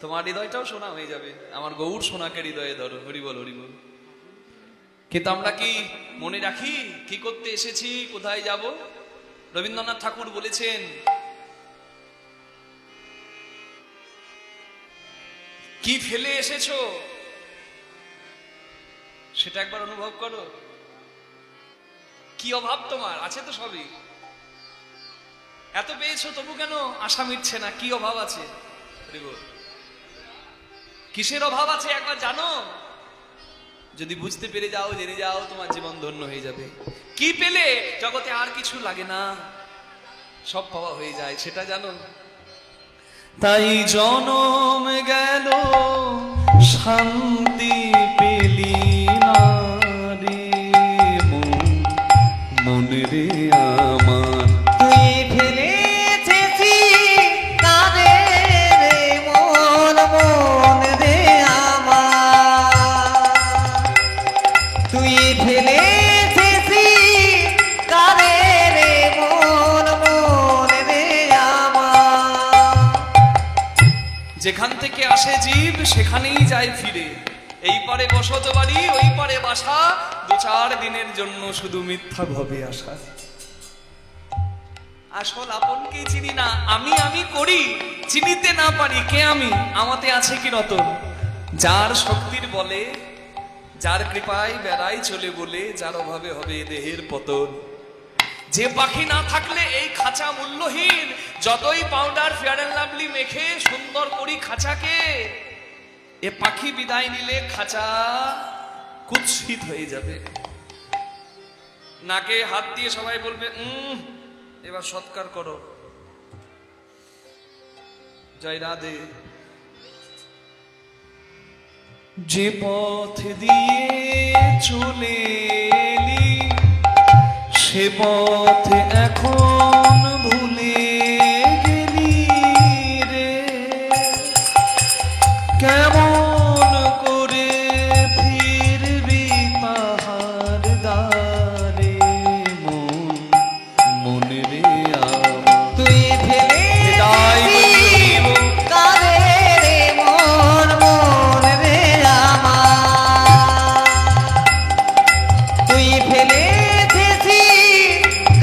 তোমার হৃদয়টাও সোনা হয়ে যাবে। আমার গৌর সোনাকে হৃদয়ে ধরো। হরি বল হরি বল। কিন্তু আমরা কি মনে রাখি কি করতে এসেছি, কোথায় যাব? রবীন্দ্রনাথ ঠাকুর বলেছেন, কি ফেলে এসেছো সেটা একবার অনুভব করো। কি অভাব তোমার? আছে তো সবই, এত পেয়েছো তবু কেন আশা মিটছে না? কি অভাব আছে? কিসের অভাব আছে একবার জানো? যদি বুঝতে পেরে যাও, জেনে যাও, তোমার জীবন ধন্য হয়ে যাবে। কি পেলে জগতে আর কিছু লাগে না, সব পাওয়া হয়ে যায়, সেটা জানো? তাই জনম গেল শান্তি পেলি না রে মন রে আমার। তুই ফেলেছিস কারে রে মন মন রে আমার, তুই ফেলেছিস কারে রে মন মন রে আমার। যেখান থেকে আসে জীব সেখানেই যায় ফিরে, এই পারে বসত বাড়ি ওই পারে বাসা, 2-4 দিনের জন্য শুধু মিথ্যা ভাবে আসা। আসল আপনকেই চিনি না, আমি আমি করি, চিনিতে না পারি কে আমি, আমাতে আছে কি রতন। যার শক্তির বলে, যার কৃপায় বেড়াই চলে বলে, যার অভাবে হবে দেহের পতন। যে পাখি না থাকলে এই খাঁচা মূল্যহীন, যতই পাউডার ফেয়ার অ্যান্ড লাভলি মেখে সুন্দর করি খাঁচাকে, এ পাখি বিদায় নিলে খাঁচা কুৎসিত হয়ে যাবে। নাকে হাত দিয়ে সবাই বলবে এবার সৎকার করো, জয় রাধে। যে পথ দিয়ে চলে এলি সে পথ এখন ভুলে গেলি রে, কেমন করে ফিরবি পাহাড় দ্বারে মন রে আমার। তুই ফেলেছিস কারে রে মন মন রে আমার, তুই ফেলেছিস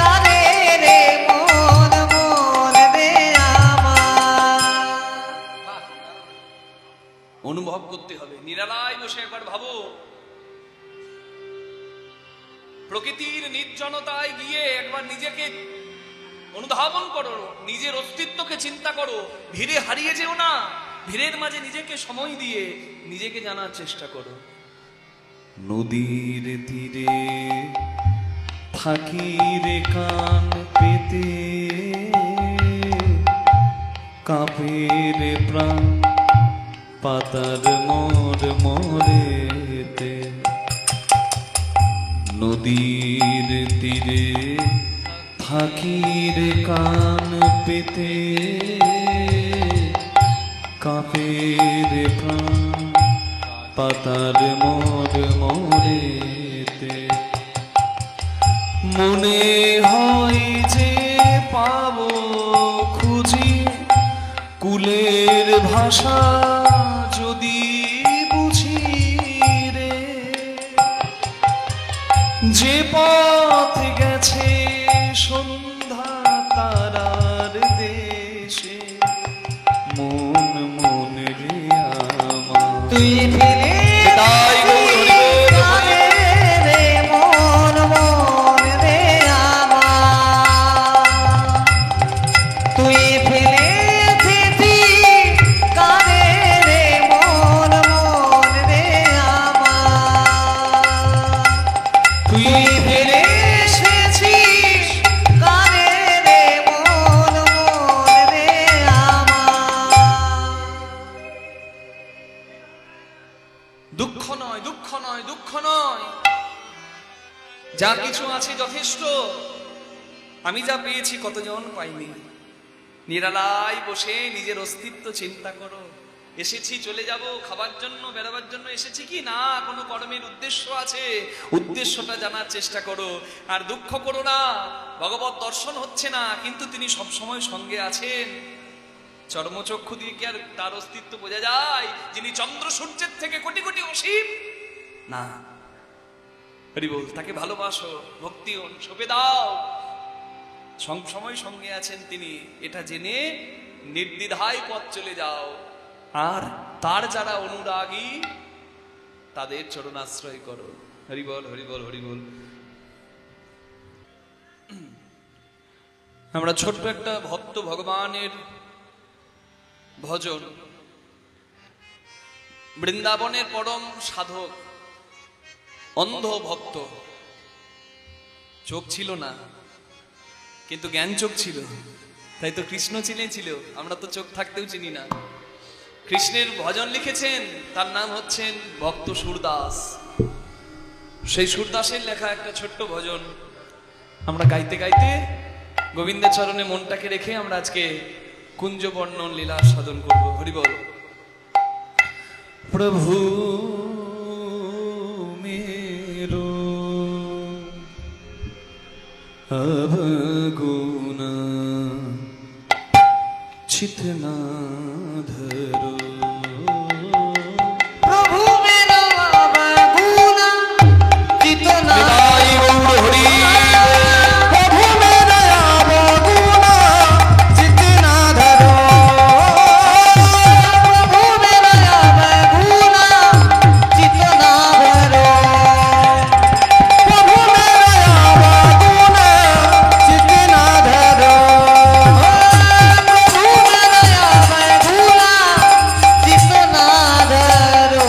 কারে রে মন মন রে আমার। অনুভব করতে হবে, নিরালায় বসে একবার ভাবো, প্রকৃতির নির্জনতায় গিয়ে একবার নিজেকে অনুধাবন করো, নিজের অস্তিত্বকে চিন্তা করো। ভিড়ে হারিয়ে যেও না, ভিড়ের মাঝে নিজেকে সময় দিয়ে নিজেকে জানার চেষ্টা করো। নদীর তীরে থাকি রে কান পেতে, কাঁপে রে প্রাণ পাতার মোর মোরেতে। নদীর তীরে থাকি রে কান পেতে, কাঁপে রে প্রাণ পাতার মোর মোরেতে। মনে হয় যে পাবো খুঁজি কুলের ভাষা যদি বুঝি রে, যে পথ গেছে সন্ধ্যা তারার দেশে, মন মন রে আমার তুই ফিরে তাই কানে রে মন মন রে আমার, তুই ফিরে এসেছিস কানে রে মন মন রে আমার, তুই ফিরে এসেছিস কানে রে মন মন রে আমার। দুঃখ নয়, দুঃখ নয়, দুঃখ নয়, যা কিছু আছে যথেষ্ট। আমি যা পেয়েছি কতজন পাইনি। নিরালায় বসে নিজের অস্তিত্ব চিন্তা করো। এসেছি, চলে যাব, খাবার জন্য বেড়াবার জন্য এসেছি কি না, কোনো কর্মের উদ্দেশ্য আছে, উদ্দেশ্যটা জানার চেষ্টা করো। আর দুঃখ করো না, ভগবত দর্শন হচ্ছে না, কিন্তু তিনি সবসময় সঙ্গে আছেন। চর্মচক্ষু দিয়ে কি আর তার অস্তিত্ব বোঝা যায়? যিনি চন্দ্র সূর্যের থেকে কোটি কোটি অসীম না। হরি বল, তাকে ভালোবাসো, ভক্তি সঁপে দাও, সবসময় সঙ্গে আছেন তিনি, এটা জেনে নির্দ্বিধায় পথ চলে যাও। আর তার যারা অনুরাগী তাদের চরণাশ্রয় করো। হরি বল, হরি বল, হরি বল। আমরা ছোট্ট একটা ভক্ত ভগবানের ভজন, বৃন্দাবনের পরম সাধক, অন্ধ ভক্ত, চোখ ছিল না কিন্তু জ্ঞান চোখ ছিল, তাই তো কৃষ্ণ চিনেছিল, আমরা তো চোখ থাকতেও চিনি না। কৃষ্ণের ভজন লিখেছেন, তার নাম হচ্ছেন ভক্ত সুরদাস। সেই সুরদাসের লেখা একটা ছোট্ট ভজন আমরা গাইতে গাইতে গোবিন্দের চরণে মনটাকে রেখে আমরা আজকে কুঞ্জ বর্ণন লীলা সাধন করব। হরি বল। প্রভু मेरो अवगुना चित ना धरो, प्रभु मेरा अवगुना चित ना हरि प्रभु मेरा अवगुना चित ना धरो, प्रभु मेरा अवगुना चित ना धरो, प्रभु मेरा अवगुना चित ना धरो, प्रभु मेरा अवगुना चित ना धरो।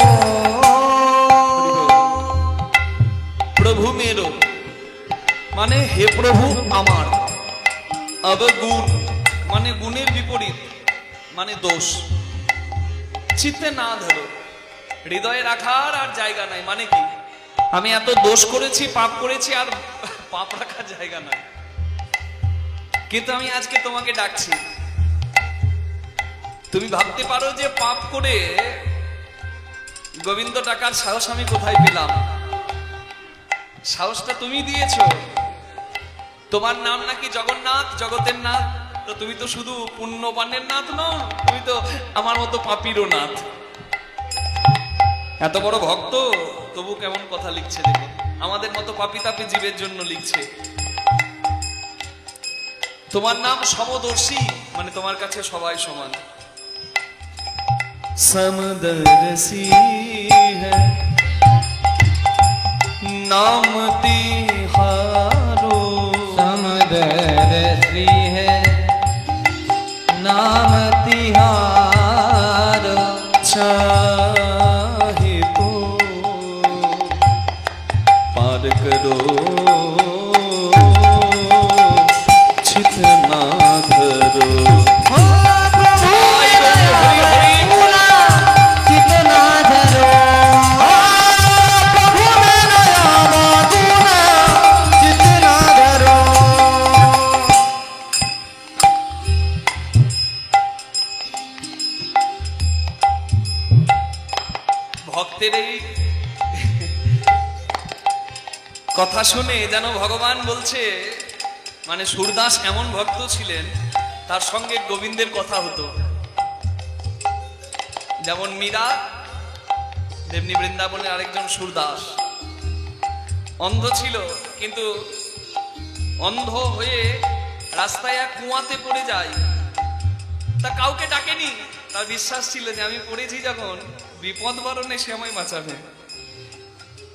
प्रभु मेरो মানে হে প্রভু আমার, অবগুণ মানে গুণের বিপরীত মানে দোষ, চিত্তে না ধরো হৃদয়ে রাখার আর জায়গা নাই। মানে কি, আমি এত দোষ করেছি, পাপ করেছি, আর পাপ রাখার জায়গা নাই। কিন্তু আমি আজকে তোমাকে ডাকছি, তুমি ভাবতে পারো যে পাপ করে গোবিন্দ ডাকার সাহস আমি কোথায় পেলাম? সাহসটা তুমি দিয়েছো। তোমার নাম নাকি জগন্নাথ, জগতের নাথ, তো তুমি তো শুধু পুণ্যবানের নাথ নও, তুমি তো আমার মতো পাপীরও নাথ। এত বড় ভক্ত তবু কেমন কথা লিখছে দেখো, আমাদের মতো পাপী তাপী জীবের জন্য লিখছে। তোমার নাম সমদর্শী, মানে তোমার কাছে সবাই সমান। समदर्शी है नाम तिहारो, समदर्शी है नाम तिहारो, चाहे तो पार करो चित ना धरो। ভক্তের এই কথা শুনে যেন ভগবান বলছে, মানে সুরদাস এমন ভক্ত ছিলেন, তার সঙ্গে গোবিন্দের কথা হতো। যেমন মীরা, তেমনি বৃন্দাবনের আরেকজন সুরদাস। অন্ধ ছিল, কিন্তু অন্ধ হয়ে রাস্তায় এক কুয়াতে পড়ে যায়। তা কাউকে ডাকেনি, তার বিশ্বাস ছিল যে আমি পড়েছি যখন, বিপদ বরণে সে আমায় বাঁচাবে।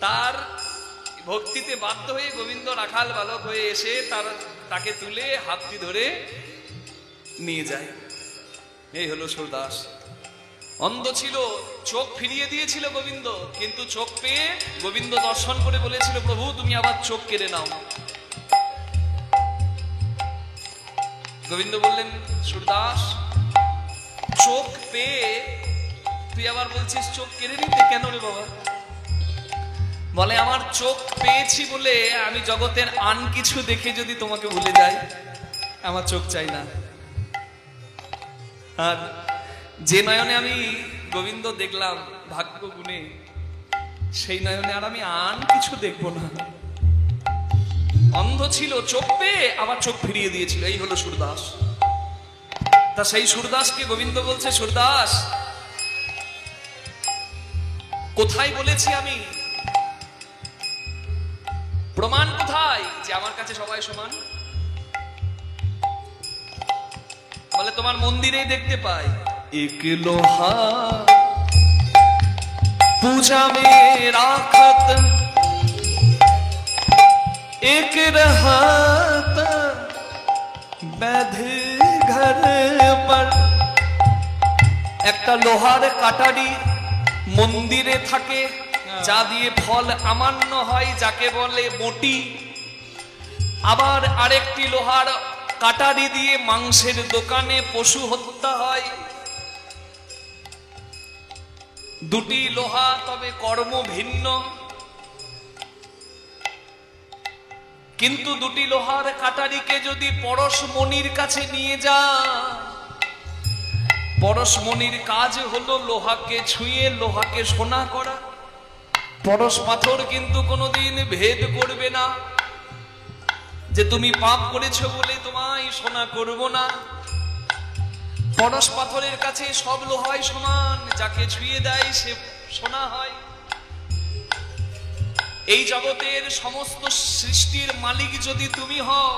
তার ভক্তিতে বাধ্য হয়ে গোবিন্দ রাখাল বালক হয়ে এসে তাকে তুলে হাতটি ধরে নিয়ে যায়। এই হলো সুরদাস। অন্ধ ছিল, চোখ ফিরিয়ে দিয়েছিল গোবিন্দ, কিন্তু চোখ পেয়ে গোবিন্দ দর্শন করে বলেছিল, প্রভু তুমি আবার চোখ কেড়ে নাও। গোবিন্দ বললেন, সুরদাস চোখ পেয়ে তুই আবার বলছিস চোখ কেড়ে নিতে, কেন রে বাবা? বলে, আমার চোখ পেয়েছি বলে আমি জগতের আন কিছু দেখে যদি তোমাকে ভুলে যাই, আমার চোখ চাই না। আর যে নয়নে আমি গোবিন্দ দেখলাম ভাগ্য গুণে, সেই নয়নে আর আমি আন কিছু দেখবো না। অন্ধ ছিল, চোখ পেয়ে আবার চোখ ফিরিয়ে দিয়েছিল। এই হলো সুরদাস। তা সেই সুরদাসকে গোবিন্দ বলছে, সুরদাস কোথায় বলেছি আমি? প্রমাণ কোথায় যে আমার কাছে সবাই সমান? বলে, তোমার মন্দিরেই দেখতে পাই। এক লোহা পূজা মে রাখত, এক रहत बैध घर पर। একটা লোহার কাটারি মন্দিরে থাকে, যা দিয়ে ফল আমান্য হয়, যাকে বলে বটি। আবার আরেকটি লোহার কাটারি দিয়ে মাংসের দোকানে পশু হত্যা হয়। দুটি লোহা, তবে কর্ম ভিন্ন। কিন্তু দুটি লোহার কাটারিকে যদি পরশমণির কাছে নিয়ে যা, পরশমণির কাজ হলো লোহাকে ছুঁয়ে লোহাকে সোনা করা। পরশ পাথর কিন্তু কোনোদিন ভেদ করবে না যে তুমি পাপ করেছো বলে তোমায় সোনা করব না। পরশ পাথরের কাছে সব লোহাই সমান, যাকে ছুঁয়ে দেয় সে সোনা হয়। এই জগতের সমস্ত সৃষ্টির মালিক যদি তুমি হও,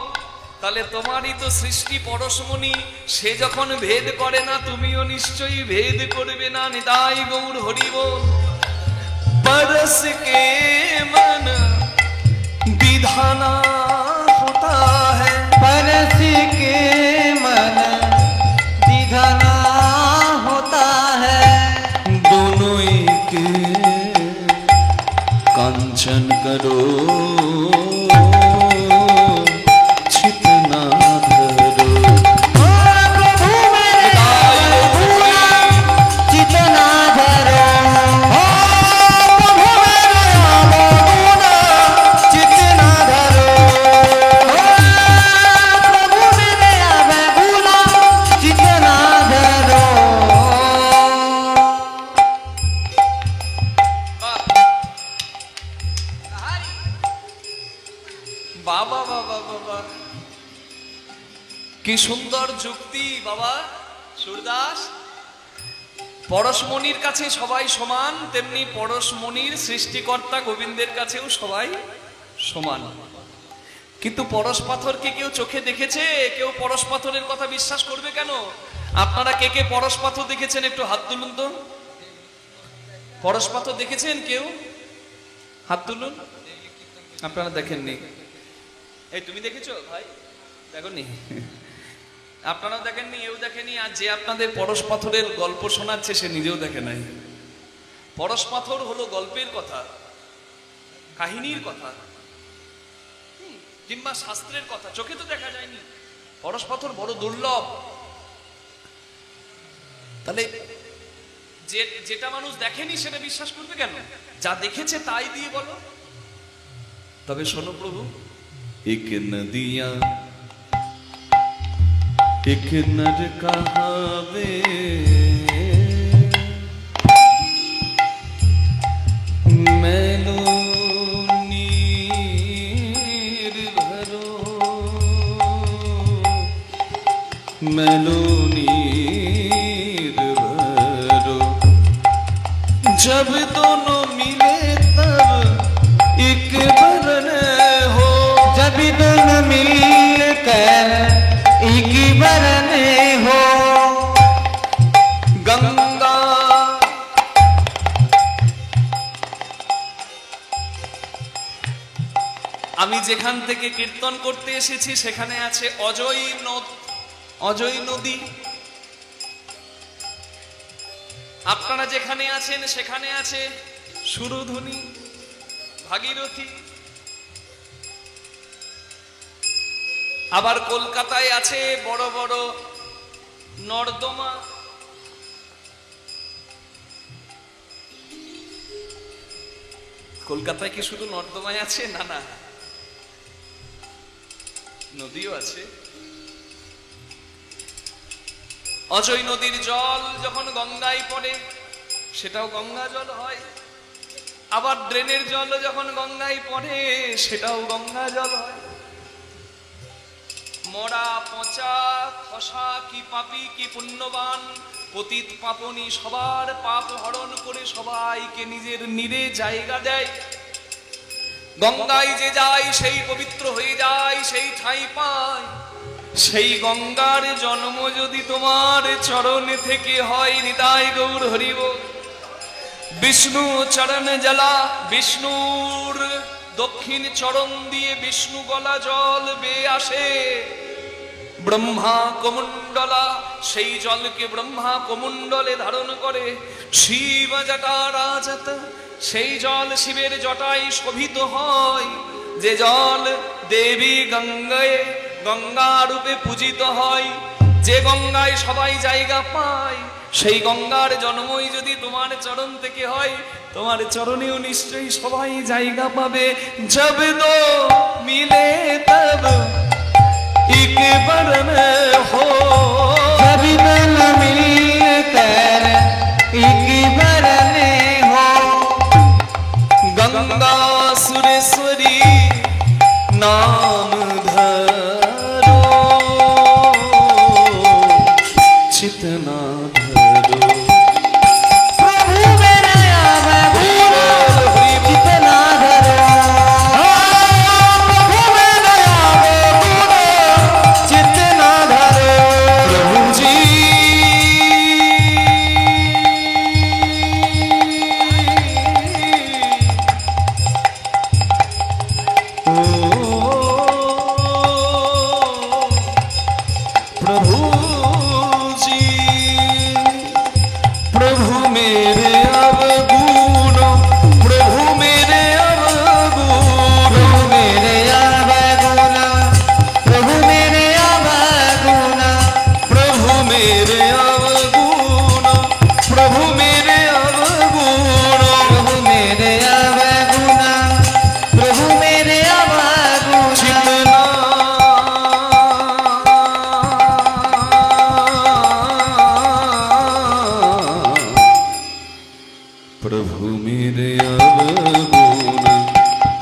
তাহলে তোমারই তো সৃষ্টি পরশমণি। সে যখন ভেদ করে না, তুমিও নিশ্চয়ই ভেদ করবে না। নিতাই গৌর হরি বল। परस के मन विधाना होता है, परस के मन विधाना होता है। दोनों एक कांचन करो छितना धरो। चितना धरो, বাবা বাবা বাবা, কি সুন্দর যুক্তি বাবা সুরদাস। পরশমণির কাছে সবাই সমান, তেমনি পরশমণির সৃষ্টিকর্তা গোবিন্দের কাছেও সবাই সমান। কিন্তু পরশ পাথরকে কেউ চোখে দেখেছে? কেউ পরশ পাথরের কথা বিশ্বাস করবে কেন? আপনারা কে কে পরশ পাথর দেখেছেন? একটু হাত তুলুন তো। পরশ পাথর দেখেছেন কেউ? হাত তুলুন। আপনারা দেখেননি? এই তুমি দেখেছো ভাই? দেখোনি? আপনারাও দেখেননি, এও দেখেনি। আর যে আপনাদের পরশ পাথরের গল্প শোনাচ্ছে সে নিজেও দেখে নাই। পরশ পাথর হলো গল্পের কথা, কাহিনীর কথা, কিংবা শাস্ত্রের কথা, চোখে তো দেখা যায়নি। পরশ পাথর বড় দুর্লভ। তাহলে যেটা মানুষ দেখেনি সেটা বিশ্বাস করবে কেন? যা দেখেছে তাই দিয়ে বলো। তবে শোনো প্রভু, एक नदिया एक नर कहावे, मैलो नीर मैलो नीर भरो। जब दोनों मिले तब एक बरन हो, जब दोनों मिलकर एक बरन हो। गंगा আমি যেখান থেকে কীর্তন করতে এসেছি সেখানে আছে অজয় নদ, অজয় নদী। আপনারা যেখানে আছেন সেখানে আছে সুরধুনী, ভাগীরথী। আবার কলকাতায় আছে বড় বড় নর্দমা। কলকাতায় কি শুধু নর্দমায় আছে? না না, নদীও আছে। অজয় নদীর জল যখন গঙ্গায় পড়ে সেটাও গঙ্গা জল হয়, আবার ড্রেনের জল যখন গঙ্গায় পড়ে সেটাও গঙ্গা জল হয়। মরা পচা খসা কি পাপী কি পুণ্যবান পতিত পাপনী সবার পাপ হরণ করে সবাইকে নিজের নীড়ে জায়গা দেয়। গঙ্গায় যে যায় সেই পবিত্র হয়ে যায়, সেই ঠাঁই পায়। সেই গঙ্গার জন্ম যদি তোমার চরণ থেকে হয়, নিতাই গৌর হরি বল। বিষ্ণু চরণ জলা, বিষ্ণুর দক্ষিণ চরণ দিয়ে বিষ্ণু গলা জল বেয়ে আসে। ব্রহ্মা কমণ্ডলা, সেই জলকে ব্রহ্মা কমণ্ডলে ধারণ করে। শিব জটা রাজত, সেই জল শিবের জটায় শোভিত হয়। যে জল দেবী গঙ্গায় গঙ্গা রূপে পূজিত হয়, যে গঙ্গায় সবাই জায়গা পায়, সেই গঙ্গার জন্মই যদি তোমার চরণ থেকে হয়, তোমার চরণেও নিশ্চয়ই সবাই জায়গা পাবে। জব দো মিলে তব এক বরন হো, जब दोनों मिलकर एक बरन हो। गंगा सुरेश्वरी नाम धरो, चितना धरो। प्रभु मेरे आवा चितना धरो, प्रभु मेरे आवा चितना धरो। प्रभु जी प्रभु जी, प्रभु मेरे अवगुण, प्रभु मेरे अवगुण, प्रभु मेरे अवगुण, प्रभु मेरे अवगुण, प्रभु मेरे अवगुण, प्रभु मेरे अवगुण। प्रभु मेरे अवगुण, प्रभु मेरे अवगुण। चितना प्रभु मेरे अवगुण,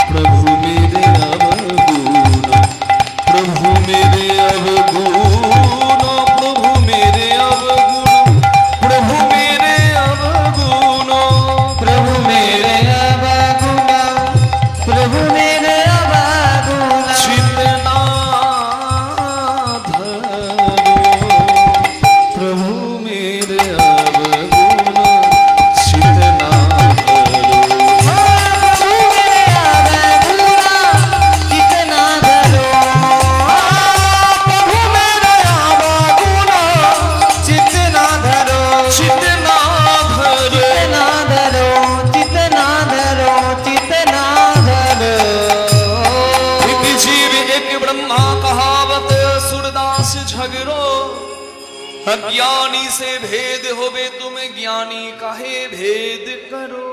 प्रभु मेरे अवगुण, प्रभु मेरे अवगुण, प्रभु मेरे अवगुण, प्रभु मेरे अवगुण। प्रभु मेरे अवगुण, प्रभु मेरे अवगुण। चितना धरो, प्रभु मेरे अवगुण, चितना धरो। प्रभु मेरे अवगुण, चितना धरो। प्रभु मेरे अवगुण, चितना धरो। चितना धरो, चितना धरो, चितना धरो, चितना धरो। एक जीव एक ब्रह्मा कहावत सूरदास झगड़ो। अज्ञानी से भेद होवे तुम ज्ञानी काहे भेद करो।